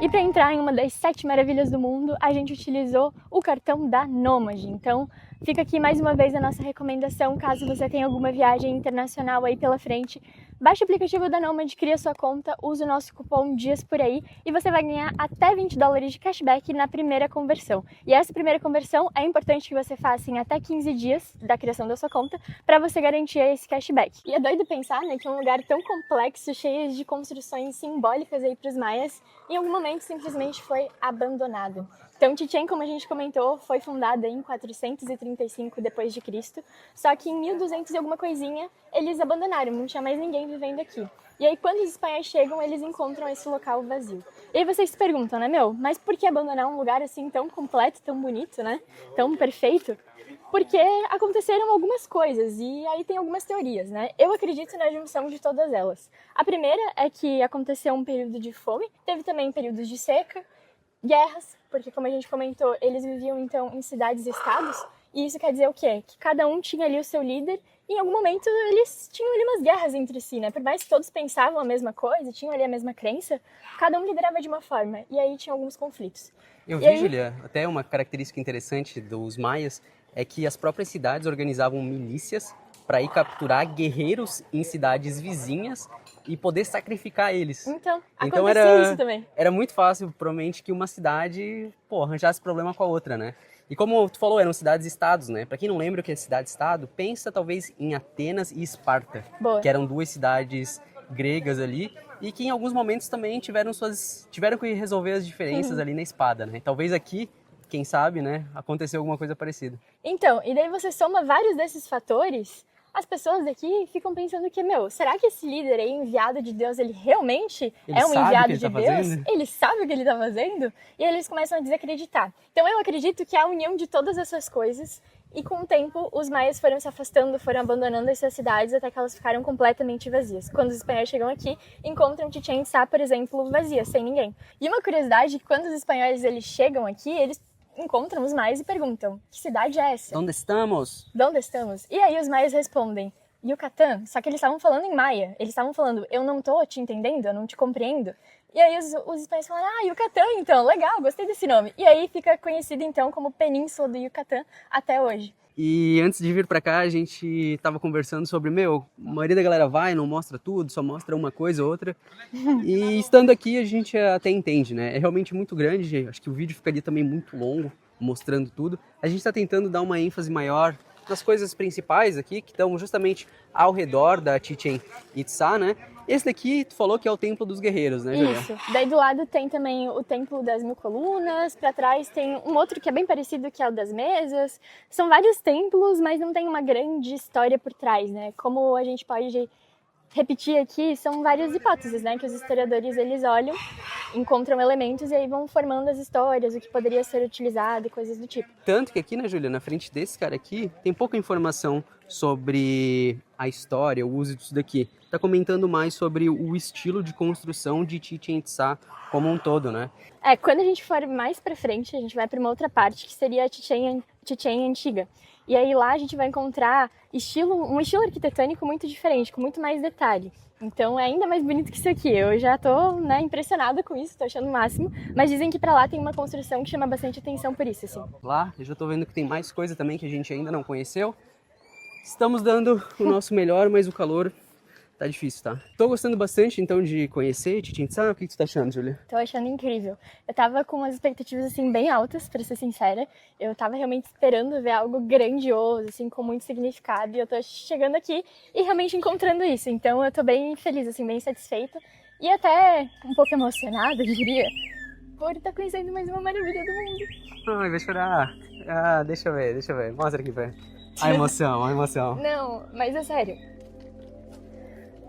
Speaker 1: E para entrar em uma das 7 maravilhas do mundo, a gente utilizou o cartão da Nômade. Então, fica aqui mais uma vez a nossa recomendação, caso você tenha alguma viagem internacional aí pela frente, baixe o aplicativo da Nômade, cria sua conta, use o nosso cupom Dias Por Aí e você vai ganhar até $20 de cashback na primeira conversão. E essa primeira conversão é importante que você faça em até 15 dias da criação da sua conta para você garantir esse cashback. E é doido pensar, né, que um lugar tão complexo, cheio de construções simbólicas aí para os maias, em algum momento simplesmente foi abandonado. Então, Chichén, como a gente comentou, foi fundada em 435 d.C., só que em 1200 e alguma coisinha eles abandonaram, não tinha mais ninguém vivendo aqui. E aí, quando os espanhóis chegam, eles encontram esse local vazio. E aí vocês se perguntam, né, mas por que abandonar um lugar assim tão completo, tão bonito, né, tão perfeito? Porque aconteceram algumas coisas, e aí tem algumas teorias, né? Eu acredito na junção de todas elas. A primeira é que aconteceu um período de fome, teve também períodos de seca, guerras, porque como a gente comentou, eles viviam então em cidades e estados, e isso quer dizer o quê? Que cada um tinha ali o seu líder, e em algum momento eles tinham ali umas guerras entre si, né? Por mais que todos pensavam a mesma coisa, tinham ali a mesma crença, cada um liderava de uma forma, e aí tinha alguns conflitos.
Speaker 2: Eu vi, Julia, até uma característica interessante dos maias é que as próprias cidades organizavam milícias para ir capturar guerreiros em cidades vizinhas e poder sacrificar eles.
Speaker 1: Então acontecia isso também.
Speaker 2: Era muito fácil, provavelmente, que uma cidade, arranjasse problema com a outra, né? E como tu falou, eram cidades-estados, né? Para quem não lembra o que é cidade-estado, pensa talvez em Atenas e Esparta, que eram duas cidades gregas ali, e que em alguns momentos também tiveram que resolver as diferenças ali na espada, né? Talvez aqui, quem sabe, né, aconteceu alguma coisa parecida.
Speaker 1: Então, e daí você soma vários desses fatores, as pessoas daqui ficam pensando que, será que esse líder aí, enviado de Deus, ele realmente é um enviado de Deus? Ele sabe o que ele está fazendo? E aí eles começam a desacreditar. Então eu acredito que a união de todas essas coisas, e com o tempo os maias foram se afastando, foram abandonando essas cidades até que elas ficaram completamente vazias. Quando os espanhóis chegam aqui, encontram Chichén Itzá, por exemplo, vazia, sem ninguém. E uma curiosidade é que quando os espanhóis eles chegam aqui, eles encontram os maias e perguntam: que cidade é essa?
Speaker 2: Onde estamos?
Speaker 1: Onde estamos? E aí os maias respondem: Yucatán, só que eles estavam falando em maia. Eles estavam falando, eu não tô te entendendo, eu não te compreendo. E aí os espanhóis falaram, Yucatán então, legal, gostei desse nome. E aí fica conhecido então como Península do Yucatán até hoje.
Speaker 2: E antes de vir pra cá, a gente tava conversando sobre, a maioria da galera vai, não mostra tudo, só mostra uma coisa ou outra. E estando aqui, a gente até entende, né? É realmente muito grande, acho que o vídeo ficaria também muito longo, mostrando tudo. A gente tá tentando dar uma ênfase maior nas coisas principais aqui, que estão justamente ao redor da Chichén Itzá, né? Esse daqui, tu falou que é o Templo dos Guerreiros, né, Julia?
Speaker 1: Isso. Daí do lado tem também o Templo das Mil Colunas, pra trás tem um outro que é bem parecido, que é o das Mesas. São vários templos, mas não tem uma grande história por trás, né? Como a gente pode repetir aqui, são várias hipóteses, né? Que os historiadores, eles olham, encontram elementos e aí vão formando as histórias, o que poderia ser utilizado e coisas do tipo.
Speaker 2: Tanto que aqui, né, Júlia, na frente desse cara aqui, tem pouca informação sobre a história, o uso disso daqui. Tá comentando mais sobre o estilo de construção de Chichén Itzá como um todo, né?
Speaker 1: Quando a gente for mais pra frente, a gente vai pra uma outra parte, que seria a Chichén Antiga. E aí lá a gente vai encontrar um estilo arquitetônico muito diferente, com muito mais detalhe. Então é ainda mais bonito que isso aqui. Eu já tô, né, impressionada com isso, tô achando o máximo. Mas dizem que pra lá tem uma construção que chama bastante atenção por isso, assim.
Speaker 2: Lá, eu já tô vendo que tem mais coisa também que a gente ainda não conheceu. Estamos dando o nosso melhor, mas o calor tá difícil, tá? Tô gostando bastante, então, de conhecer Chichén Itzá. O que tu tá achando, Júlia?
Speaker 1: Tô achando incrível. Eu tava com umas expectativas, assim, bem altas, pra ser sincera. Eu tava realmente esperando ver algo grandioso, assim, com muito significado. E eu tô chegando aqui e realmente encontrando isso. Então eu tô bem feliz, assim, bem satisfeita. E até um pouco emocionada, eu diria, por estar conhecendo mais uma maravilha do mundo.
Speaker 2: Ai, vai chorar. Ah, deixa eu ver. Mostra aqui pra... A emoção.
Speaker 1: Não, mas é sério.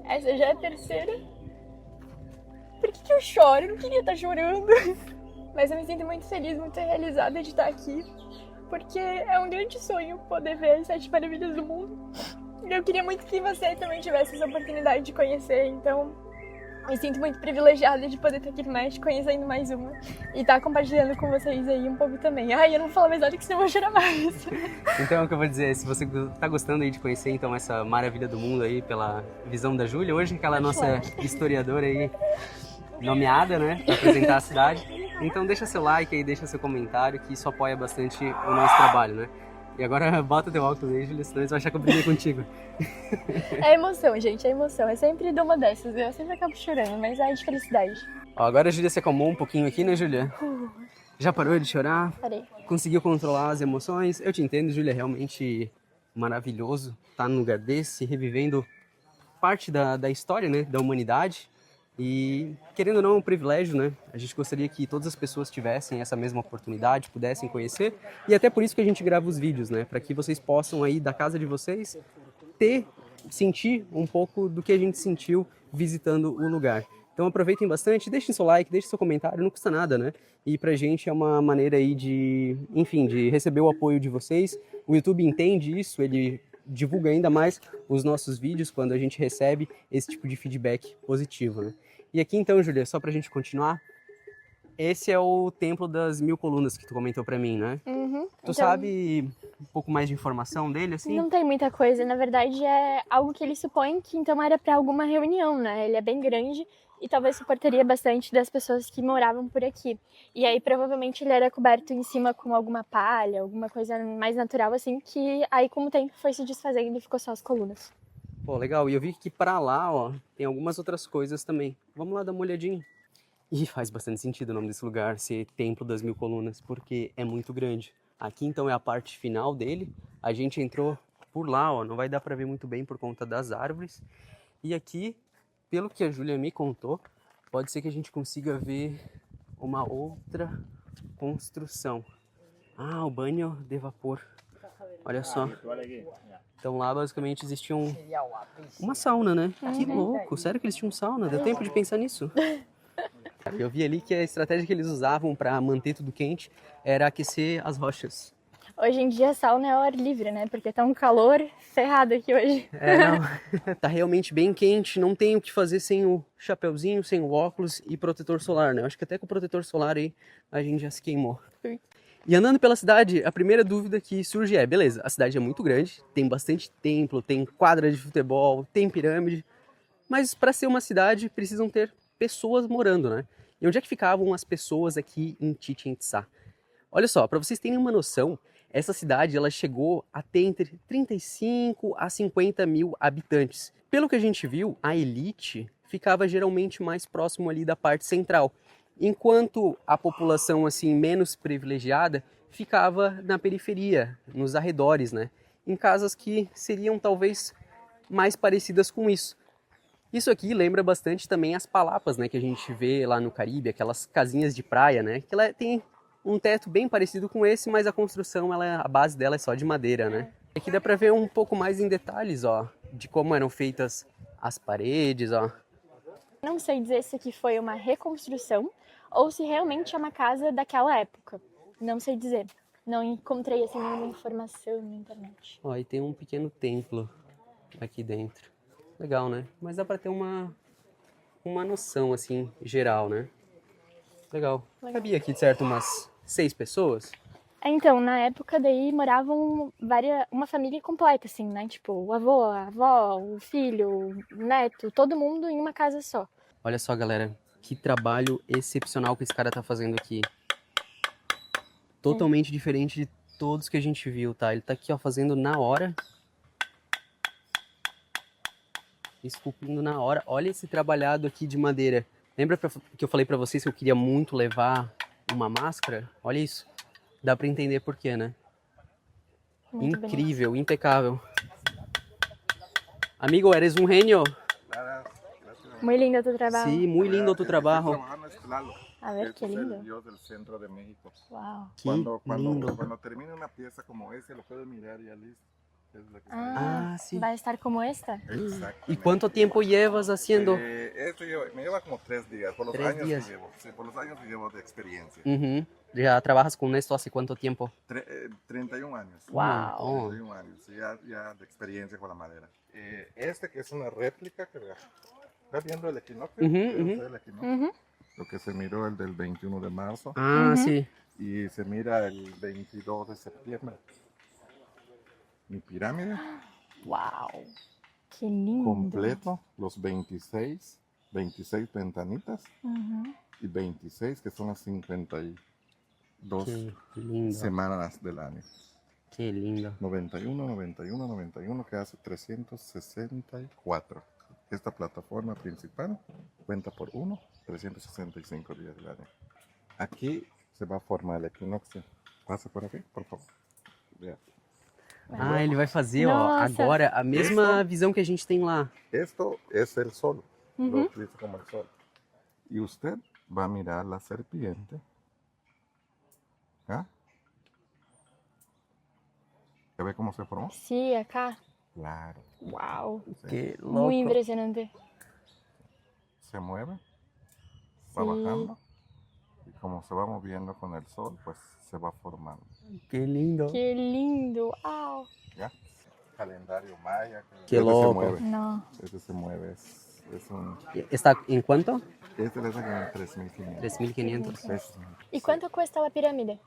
Speaker 1: Essa já é a terceira. Por que eu choro? Eu não queria estar chorando. Mas eu me sinto muito feliz, muito realizada de estar aqui. Porque é um grande sonho poder ver as 7 maravilhas do mundo. E eu queria muito que você também tivesse essa oportunidade de conhecer. Então, me sinto muito privilegiada de poder estar aqui no México, conhecendo mais uma. E estar compartilhando com vocês aí um pouco também. Ai, eu não vou falar mais nada que senão eu vou chorar mais.
Speaker 2: Então, o que eu vou dizer, se você tá gostando aí de conhecer, então, essa maravilha do mundo aí, pela visão da Júlia, hoje, que ela é nossa historiadora aí, nomeada, né, pra apresentar a cidade. Então, deixa seu like aí, deixa seu comentário, que isso apoia bastante o nosso trabalho, né? E agora bota teu óculos aí, Júlia, senão eles vão achar que eu briguei contigo.
Speaker 1: É emoção, gente, é emoção. Eu sempre dou uma dessas, eu sempre acabo chorando, mas é de felicidade.
Speaker 2: Ó, agora a Júlia se acalmou um pouquinho aqui, né, Júlia? Já parou de chorar?
Speaker 1: Parei.
Speaker 2: Conseguiu controlar as emoções? Eu te entendo, Júlia, é realmente maravilhoso estar num lugar desse, revivendo parte da história, né, da humanidade. E, querendo ou não, é um privilégio, né? A gente gostaria que todas as pessoas tivessem essa mesma oportunidade, pudessem conhecer. E até por isso que a gente grava os vídeos, né? Para que vocês possam aí, da casa de vocês, sentir um pouco do que a gente sentiu visitando o lugar. Então aproveitem bastante, deixem seu like, deixem seu comentário, não custa nada, né? E pra gente é uma maneira aí de, enfim, de receber o apoio de vocês. O YouTube entende isso, ele divulga ainda mais os nossos vídeos quando a gente recebe esse tipo de feedback positivo, né? E aqui então, Júlia, só pra gente continuar, esse é o Templo das Mil Colunas que tu comentou pra mim, né?
Speaker 1: Uhum.
Speaker 2: Tu sabe um pouco mais de informação dele, assim?
Speaker 1: Não tem muita coisa, na verdade é algo que eles supõem que então era para alguma reunião, né? Ele é bem grande e talvez suportaria bastante das pessoas que moravam por aqui. E aí provavelmente ele era coberto em cima com alguma palha, alguma coisa mais natural assim, que aí com o tempo foi se desfazendo e ficou só as colunas.
Speaker 2: Pô, legal. E eu vi que pra lá, ó, tem algumas outras coisas também. Vamos lá dar uma olhadinha. E faz bastante sentido o nome desse lugar ser Templo das Mil Colunas, porque é muito grande. Aqui então é a parte final dele. A gente entrou por lá, ó, não vai dar pra ver muito bem por conta das árvores. E aqui, pelo que a Júlia me contou, pode ser que a gente consiga ver uma outra construção. Ah, o banho de vapor. Olha só. Então lá basicamente existia uma sauna, né? Que louco, sério que eles tinham sauna? Deu tempo de pensar nisso? Eu vi ali que a estratégia que eles usavam para manter tudo quente era aquecer as rochas.
Speaker 1: Hoje em dia a sauna é ao ar livre, né? Porque tá um calor ferrado aqui hoje.
Speaker 2: Não. Tá realmente bem quente, não tem o que fazer sem o chapeuzinho, sem o óculos e protetor solar, né? Eu acho que até com o protetor solar aí a gente já se queimou. E andando pela cidade, a primeira dúvida que surge é, beleza, a cidade é muito grande, tem bastante templo, tem quadra de futebol, tem pirâmide, mas para ser uma cidade precisam ter pessoas morando, né? E onde é que ficavam as pessoas aqui em Chichén Itzá? Olha só, para vocês terem uma noção, essa cidade ela chegou a ter entre 35 a 50 mil habitantes. Pelo que a gente viu, a elite ficava geralmente mais próximo ali da parte central, enquanto a população assim menos privilegiada ficava na periferia, nos arredores, né? Em casas que seriam talvez mais parecidas com isso. Isso aqui lembra bastante também as palapas, né, que a gente vê lá no Caribe, aquelas casinhas de praia, né? Que ela tem um teto bem parecido com esse, mas a construção, a base dela é só de madeira, né? Aqui dá para ver um pouco mais em detalhes, ó, de como eram feitas as paredes, ó.
Speaker 1: Não sei dizer se aqui foi uma reconstrução ou se realmente é uma casa daquela época. Não sei dizer. Não encontrei assim nenhuma informação na internet.
Speaker 2: Ó, e tem um pequeno templo aqui dentro. Legal, né? Mas dá para ter uma noção assim geral, né? Legal. Cabia aqui de certo umas 6 pessoas.
Speaker 1: Então, na época daí moravam uma família completa, assim, né? Tipo, o avô, a avó, o filho, o neto, todo mundo em uma casa só.
Speaker 2: Olha só, galera, que trabalho excepcional que esse cara tá fazendo aqui. Totalmente diferente de todos que a gente viu, tá? Ele tá aqui, ó, fazendo na hora. Esculpindo na hora. Olha esse trabalhado aqui de madeira. Lembra que eu falei pra vocês que eu queria muito levar uma máscara? Olha isso. Dá pra entender por quê, né?
Speaker 1: Muito
Speaker 2: Incrível, bonito. Impecável. Amigo, eres un genio.
Speaker 1: Muy lindo tu trabajo.
Speaker 2: Sí, muy lindo tu trabajo.
Speaker 1: A ver, qué lindo.
Speaker 6: Es el dios del centro de México.
Speaker 1: Wow.
Speaker 2: Qué lindo.
Speaker 6: Cuando termine una pieza como ese, lo puedes mirar y ya listo. Es lo que
Speaker 1: Ah,
Speaker 2: sí.
Speaker 1: vai estar como esta?
Speaker 6: Exactamente.
Speaker 2: ¿Y cuánto tiempo llevas haciendo?
Speaker 6: Me lleva como 3 días, por los
Speaker 2: 3
Speaker 6: años
Speaker 2: días.
Speaker 6: que llevo. Sí, por los años que llevo de experiencia.
Speaker 2: Ujú. ¿Ya trabajas con esto hace cuánto tiempo?
Speaker 6: 31 años.
Speaker 2: Wow.
Speaker 6: 31 años, sí, ya de experiencia con la madera. Este que es una réplica, que ¿estás viendo el equinoccio?
Speaker 2: Ujú,
Speaker 6: Ese
Speaker 2: ujú.
Speaker 6: es el equinoccio. Lo que se miró el del 21 de marzo
Speaker 2: Ah, sí.
Speaker 6: y se mira el 22 de septiembre. Mi pirámide
Speaker 1: Wow. Qué lindo.
Speaker 6: completo, los 26 ventanitas
Speaker 1: Uhum.
Speaker 6: y 26 que son las 52
Speaker 2: Qué lindo.
Speaker 6: semanas del año.
Speaker 2: Qué lindo.
Speaker 6: 91, 91, 91, que hace 364. Esta plataforma principal cuenta por 365 días del año. Aquí se va a formar el equinoccio. Pasa por aquí, por favor. Vea.
Speaker 2: Ah, ele vai fazer, ó,
Speaker 1: Nossa.
Speaker 2: agora a mesma visão que a gente tem lá.
Speaker 6: Esto es el sol, lo
Speaker 1: Ujú.
Speaker 6: utilizo como el sol. Y usted va a mirar la serpiente. ¿Ah? ¿Ya ve cómo se formó?
Speaker 1: Sí, acá.
Speaker 6: Claro.
Speaker 1: Wow.
Speaker 6: Sí.
Speaker 2: Que
Speaker 1: Muy
Speaker 2: louco.
Speaker 1: impresionante.
Speaker 6: Se mueve, va
Speaker 1: Sí.
Speaker 6: bajando. Y como se va moviendo con el sol, pues se va formando.
Speaker 2: Que lindo.
Speaker 1: Que lindo. Wow.
Speaker 6: ¿Ya? Calendario maya.
Speaker 2: Qué
Speaker 6: Este
Speaker 2: loco.
Speaker 6: se mueve.
Speaker 1: No.
Speaker 6: Este se mueve. Es un...
Speaker 2: Está em quanto?
Speaker 6: Este le sacan 3.500
Speaker 2: 3.500.
Speaker 6: pesos.
Speaker 1: ¿Y cuánto cuesta la pirámide?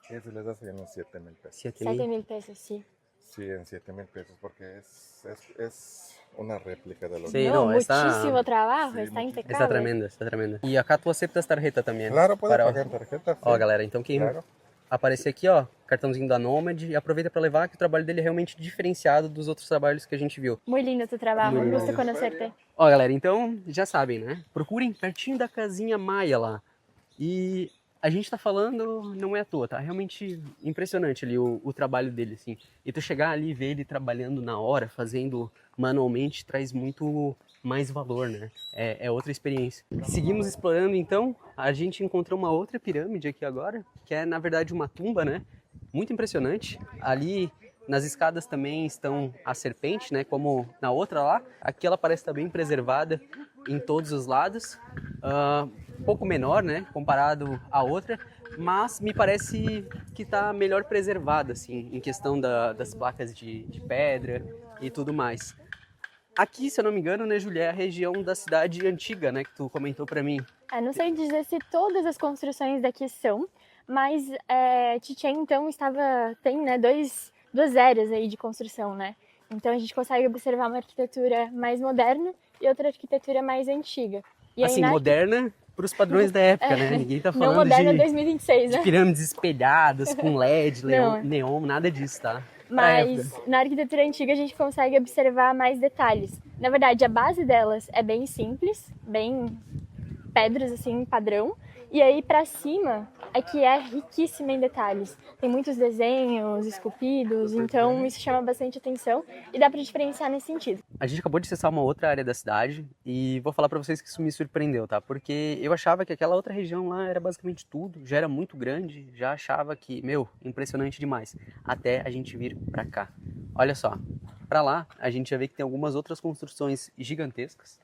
Speaker 6: Este les hacen unos 7.000 pesos.
Speaker 2: 7.000.
Speaker 1: 7.000 pesos, sí.
Speaker 6: Sí, en 7.000 pesos, porque es una réplica de los...
Speaker 2: Sí.
Speaker 1: No,
Speaker 2: no, está-
Speaker 1: muchísimo trabajo,
Speaker 6: Sí,
Speaker 1: está
Speaker 6: muchísimo.
Speaker 1: impecable.
Speaker 2: Está tremenda, está tremenda. E acá tu aceptas tarjeta também.
Speaker 6: Claro, puede
Speaker 2: Para-
Speaker 6: pagar en tarjeta.
Speaker 2: Ó,
Speaker 6: sí.
Speaker 2: galera, então quem
Speaker 6: Claro.
Speaker 2: aparecer aqui, ó, cartãozinho da Nomad, e aproveita para levar que o trabalho dele é realmente diferenciado dos outros trabalhos que a gente viu.
Speaker 1: Muy lindo tu trabajo,
Speaker 2: Muy
Speaker 1: un gusto
Speaker 6: lindo.
Speaker 1: conocerte.
Speaker 2: Ó, galera, então já sabem, né? Procurem pertinho da casinha Maia lá. E a gente tá falando, não é à toa, tá? Realmente impressionante ali o trabalho dele, assim. E tu chegar ali e ver ele trabalhando na hora, fazendo manualmente, traz muito mais valor, né? É outra experiência. Seguimos explorando, então. A gente encontrou uma outra pirâmide aqui agora, que é, na verdade, uma tumba, né? Muito impressionante. Ali nas escadas também estão a serpente, né? Como na outra lá. Aqui ela parece estar bem preservada em todos os lados. Um pouco menor, né? Comparado à outra. Mas me parece que está melhor preservada, assim, em questão das placas de pedra e tudo mais. Aqui, se eu não me engano, né, Julia, é a região da cidade antiga, né? Que tu comentou para mim.
Speaker 1: Não sei dizer se todas as construções daqui são, Mas Chichén, então, tem, né, duas eras aí de construção, né? Então a gente consegue observar uma arquitetura mais moderna e outra arquitetura mais antiga. E aí,
Speaker 2: Assim, moderna para os padrões da época, né? Ninguém tá
Speaker 1: não
Speaker 2: falando
Speaker 1: moderna
Speaker 2: de
Speaker 1: 2026, né?
Speaker 2: pirâmides espelhadas com LED,
Speaker 1: Não.
Speaker 2: neon, nada disso, tá? Pra
Speaker 1: Mas
Speaker 2: época.
Speaker 1: na arquitetura antiga a gente consegue observar mais detalhes. Na verdade, a base delas é bem simples, bem pedras assim, padrão. E aí pra cima é que é riquíssima em detalhes. Tem muitos desenhos esculpidos, então isso chama bastante atenção e dá pra diferenciar nesse sentido.
Speaker 2: A gente acabou de acessar uma outra área da cidade e vou falar pra vocês que isso me surpreendeu, tá? Porque eu achava que aquela outra região lá era basicamente tudo, já era muito grande, já achava que, impressionante demais. Até a gente vir pra cá. Olha só, pra lá a gente já vê que tem algumas outras construções gigantescas.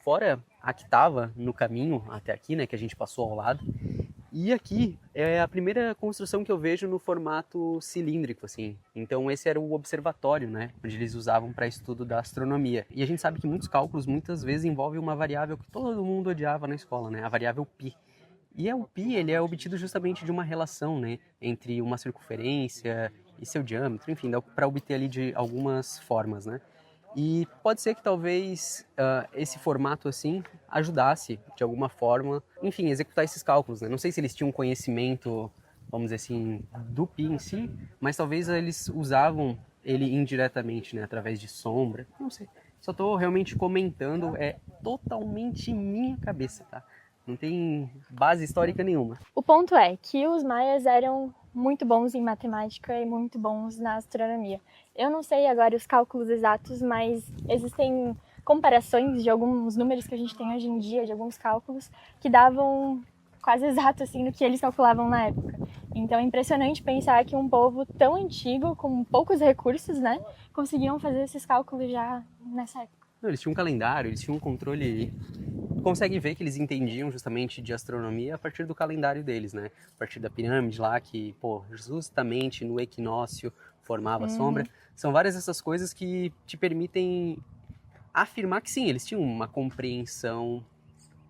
Speaker 2: Fora a que estava no caminho até aqui, né, que a gente passou ao lado. E aqui é a primeira construção que eu vejo no formato cilíndrico, assim. Então esse era o observatório, né, onde eles usavam para estudo da astronomia. E a gente sabe que muitos cálculos muitas vezes envolvem uma variável que todo mundo odiava na escola, né, a variável π. E o π, ele é obtido justamente de uma relação, né, entre uma circunferência e seu diâmetro, enfim, dá para obter ali de algumas formas, né. E pode ser que talvez esse formato assim ajudasse de alguma forma, enfim, executar esses cálculos, né? Não sei se eles tinham conhecimento, vamos dizer assim, do π em si, mas talvez eles usavam ele indiretamente, né? Através de sombra, não sei. Só estou realmente comentando, é totalmente minha cabeça, tá? Não tem base histórica nenhuma.
Speaker 1: O ponto é que os maias eram muito bons em matemática e muito bons na astronomia. Eu não sei agora os cálculos exatos, mas existem comparações de alguns números que a gente tem hoje em dia, de alguns cálculos, que davam quase exato assim no que eles calculavam na época. Então é impressionante pensar que um povo tão antigo, com poucos recursos, né, conseguiam fazer esses cálculos já nessa época.
Speaker 2: Não, eles tinham um calendário, eles tinham um controle. Consegue ver que eles entendiam justamente de astronomia a partir do calendário deles, né? A partir da pirâmide lá, que, justamente no equinócio formava a sombra. São várias dessas coisas que te permitem afirmar que sim, eles tinham uma compreensão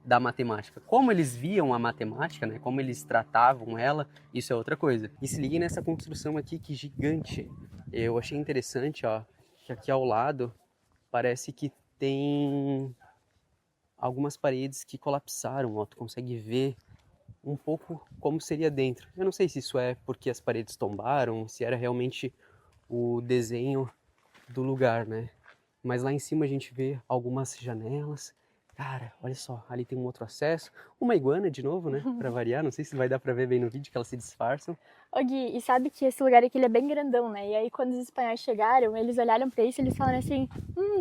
Speaker 2: da matemática. Como eles viam a matemática, né? Como eles tratavam ela, isso é outra coisa. E se liguem nessa construção aqui, que gigante. Eu achei interessante, ó, que aqui ao lado parece que tem algumas paredes que colapsaram, ó, tu consegue ver um pouco como seria dentro. Eu não sei se isso é porque as paredes tombaram, se era realmente o desenho do lugar, né? Mas lá em cima a gente vê algumas janelas. Cara, olha só, ali tem um outro acesso. Uma iguana de novo, né? Pra variar, não sei se vai dar pra ver bem no vídeo que elas se disfarçam.
Speaker 1: Ô Gui, e sabe que esse lugar aqui ele é bem grandão, né? E aí quando os espanhóis chegaram, eles olharam pra isso e eles falaram assim,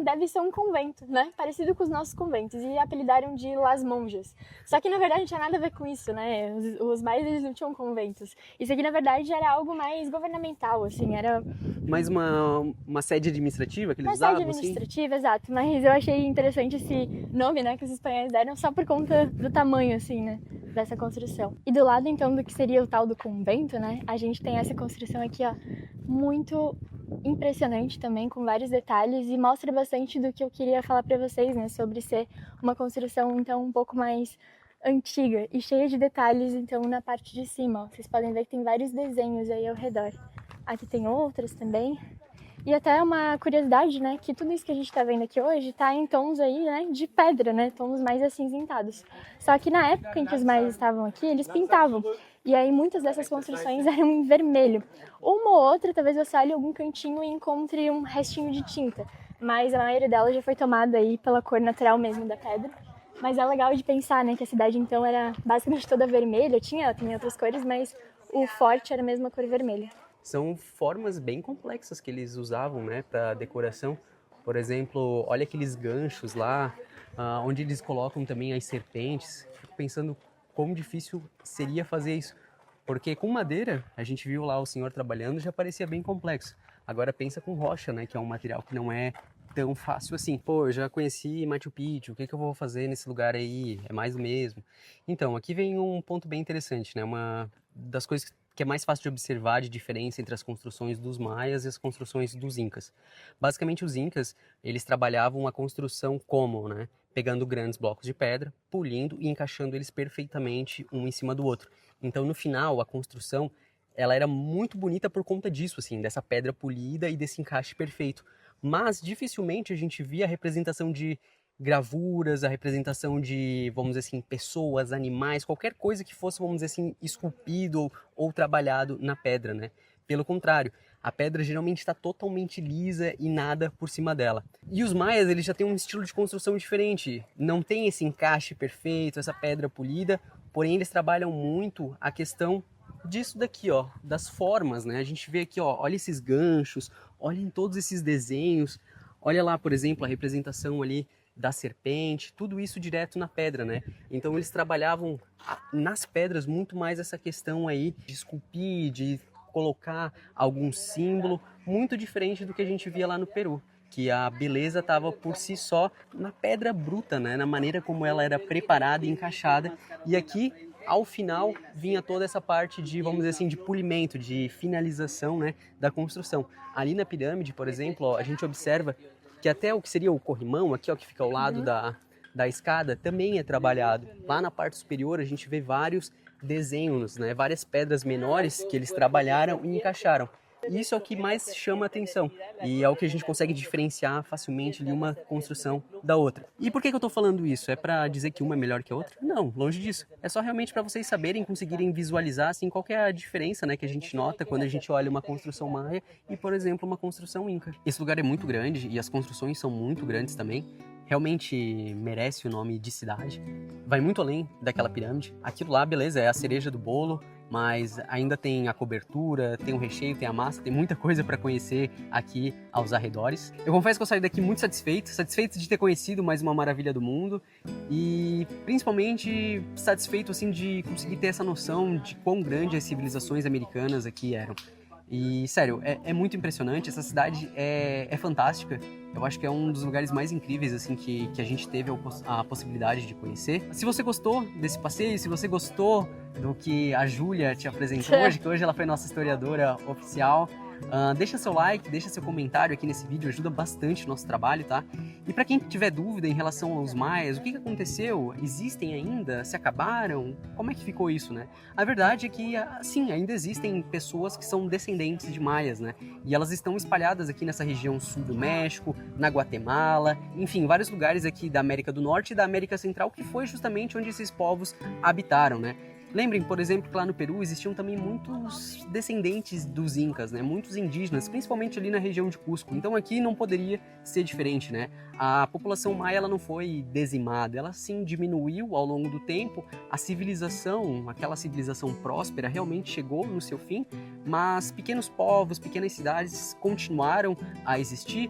Speaker 1: deve ser um convento, né? Parecido com os nossos conventos. E apelidaram de Las Monjas. Só que na verdade não tinha nada a ver com isso, né? Os maias eles não tinham conventos. Isso aqui na verdade era algo mais governamental, assim, era...
Speaker 2: Mais uma sede administrativa que eles
Speaker 1: uma
Speaker 2: usavam,
Speaker 1: sede administrativa, exato. Mas eu achei interessante esse nome, né, que os espanhóis deram só por conta do tamanho, assim, né, dessa construção. E do lado, então, do que seria o tal do convento, né, a gente tem essa construção aqui, ó, muito impressionante também, com vários detalhes e mostra bastante do que eu queria falar pra vocês, né, sobre ser uma construção, então, um pouco mais antiga e cheia de detalhes, então, na parte de cima, ó. Vocês podem ver que tem vários desenhos aí ao redor. Aqui tem outras também. E até uma curiosidade, né, que tudo isso que a gente tá vendo aqui hoje tá em tons aí, né, de pedra, né, tons mais acinzentados. Só que na época em que os maias estavam aqui, eles pintavam. E aí muitas dessas construções eram em vermelho. Uma ou outra, talvez você olhe em algum cantinho e encontre um restinho de tinta. Mas a maioria delas já foi tomada aí pela cor natural mesmo da pedra. Mas é legal de pensar, né, que a cidade então era basicamente toda vermelha. Tinha outras cores, mas o forte era mesmo a cor vermelha.
Speaker 2: São formas bem complexas que eles usavam, né, para decoração. Por exemplo, olha aqueles ganchos lá, onde eles colocam também as serpentes. Fico pensando como difícil seria fazer isso. Porque com madeira, a gente viu lá o senhor trabalhando, já parecia bem complexo. Agora pensa com rocha, né, que é um material que não é tão fácil assim. Pô, eu já conheci Machu Picchu, o que eu vou fazer nesse lugar aí? É mais o mesmo. Então, aqui vem um ponto bem interessante, né, uma das coisas que é mais fácil de observar de diferença entre as construções dos maias e as construções dos incas. Basicamente, os incas, eles trabalhavam a construção como, né? pegando grandes blocos de pedra, polindo e encaixando eles perfeitamente um em cima do outro. Então, no final, a construção ela era muito bonita por conta disso, assim, dessa pedra polida e desse encaixe perfeito. Mas dificilmente a gente via a representação de gravuras, a representação de, vamos dizer assim, pessoas, animais, qualquer coisa que fosse, vamos dizer assim, esculpido ou trabalhado na pedra, né? Pelo contrário, a pedra geralmente está totalmente lisa e nada por cima dela. E os maias, eles já têm um estilo de construção diferente. Não tem esse encaixe perfeito, essa pedra polida, porém eles trabalham muito a questão disso daqui, ó, das formas, né? A gente vê aqui, ó, olha esses ganchos, olhem todos esses desenhos. Olha lá, por exemplo, a representação ali da serpente, tudo isso direto na pedra, né? Então eles trabalhavam nas pedras muito mais essa questão aí de esculpir, de colocar algum símbolo, muito diferente do que a gente via lá no Peru, que a beleza estava por si só na pedra bruta, né? Na maneira como ela era preparada e encaixada. E aqui, ao final, vinha toda essa parte de, vamos dizer assim, de polimento, de finalização, né, da construção. Ali na pirâmide, por exemplo, ó, a gente observa que até o que seria o corrimão, aqui ó, que fica ao lado da escada, também é trabalhado. Lá na parte superior a gente vê vários desenhos, né, várias pedras menores que eles trabalharam e encaixaram. Isso é o que mais chama a atenção e é o que a gente consegue diferenciar facilmente de uma construção da outra. E por que eu estou falando isso? É para dizer que uma é melhor que a outra? Não, longe disso. É só realmente para vocês saberem, conseguirem visualizar assim, qual que é a diferença, né, que a gente nota quando a gente olha uma construção maia e, por exemplo, uma construção inca. Esse lugar é muito grande e as construções são muito grandes também. Realmente merece o nome de cidade. Vai muito além daquela pirâmide. Aquilo lá, beleza, é a cereja do bolo, mas ainda tem a cobertura, tem o recheio, tem a massa, tem muita coisa para conhecer aqui aos arredores. Eu confesso que eu saí daqui muito satisfeito de ter conhecido mais uma maravilha do mundo e principalmente satisfeito assim de conseguir ter essa noção de quão grande as civilizações americanas aqui eram. E, sério, é muito impressionante, essa cidade é fantástica. Eu acho que é um dos lugares mais incríveis assim que a gente teve a possibilidade de conhecer. Se você gostou desse passeio, se você gostou do que a Júlia te apresentou hoje, que hoje ela foi nossa historiadora oficial, deixa seu like, deixa seu comentário aqui nesse vídeo, ajuda bastante o nosso trabalho, tá? E para quem tiver dúvida em relação aos maias, o que aconteceu? Existem ainda? Se acabaram? Como é que ficou isso, né? A verdade é que, sim, ainda existem pessoas que são descendentes de maias, né? E elas estão espalhadas aqui nessa região sul do México, na Guatemala, enfim, vários lugares aqui da América do Norte e da América Central, que foi justamente onde esses povos habitaram, né? Lembrem, por exemplo, que lá no Peru existiam também muitos descendentes dos incas, né? Muitos indígenas, principalmente ali na região de Cusco. Então aqui não poderia ser diferente, né? A população maia ela não foi dizimada, ela sim diminuiu ao longo do tempo. A civilização, aquela civilização próspera, realmente chegou no seu fim, mas pequenos povos, pequenas cidades continuaram a existir.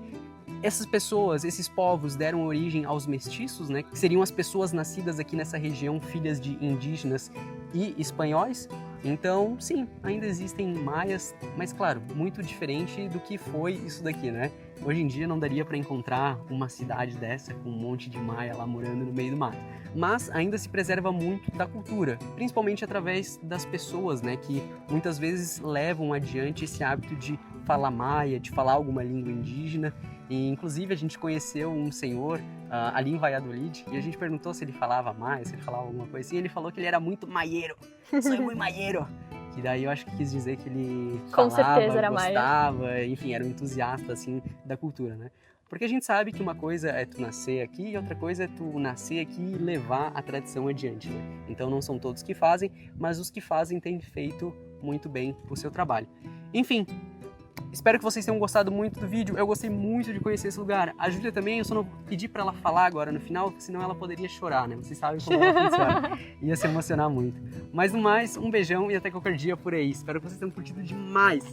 Speaker 2: Essas pessoas, esses povos deram origem aos mestiços, né? Que seriam as pessoas nascidas aqui nessa região, filhas de indígenas e espanhóis. Então, sim, ainda existem maias, mas claro, muito diferente do que foi isso daqui, né? Hoje em dia não daria para encontrar uma cidade dessa com um monte de maia lá morando no meio do mato. Mas ainda se preserva muito da cultura, principalmente através das pessoas, né? Que muitas vezes levam adiante esse hábito de falar maia, de falar alguma língua indígena. E, inclusive, a gente conheceu um senhor ali em Valladolid e a gente perguntou se ele falava maia, se ele falava alguma coisa assim. E ele falou que ele era muito maieiro. Sou muito maieiro. Que daí eu acho que quis dizer que ele
Speaker 1: Com
Speaker 2: falava,
Speaker 1: certeza era
Speaker 2: gostava,
Speaker 1: maia.
Speaker 2: enfim, era um entusiasta, assim, da cultura, né? Porque a gente sabe que uma coisa é tu nascer aqui e outra coisa é tu nascer aqui e levar a tradição adiante, né? Então não são todos que fazem, mas os que fazem têm feito muito bem o seu trabalho. Enfim, espero que vocês tenham gostado muito do vídeo. Eu gostei muito de conhecer esse lugar. A Júlia também, eu só não pedi pra ela falar agora no final, senão ela poderia chorar, né? Vocês sabem como ela funciona. Ia se emocionar muito. Mas no mais, um beijão e até qualquer dia por aí. Espero que vocês tenham curtido demais.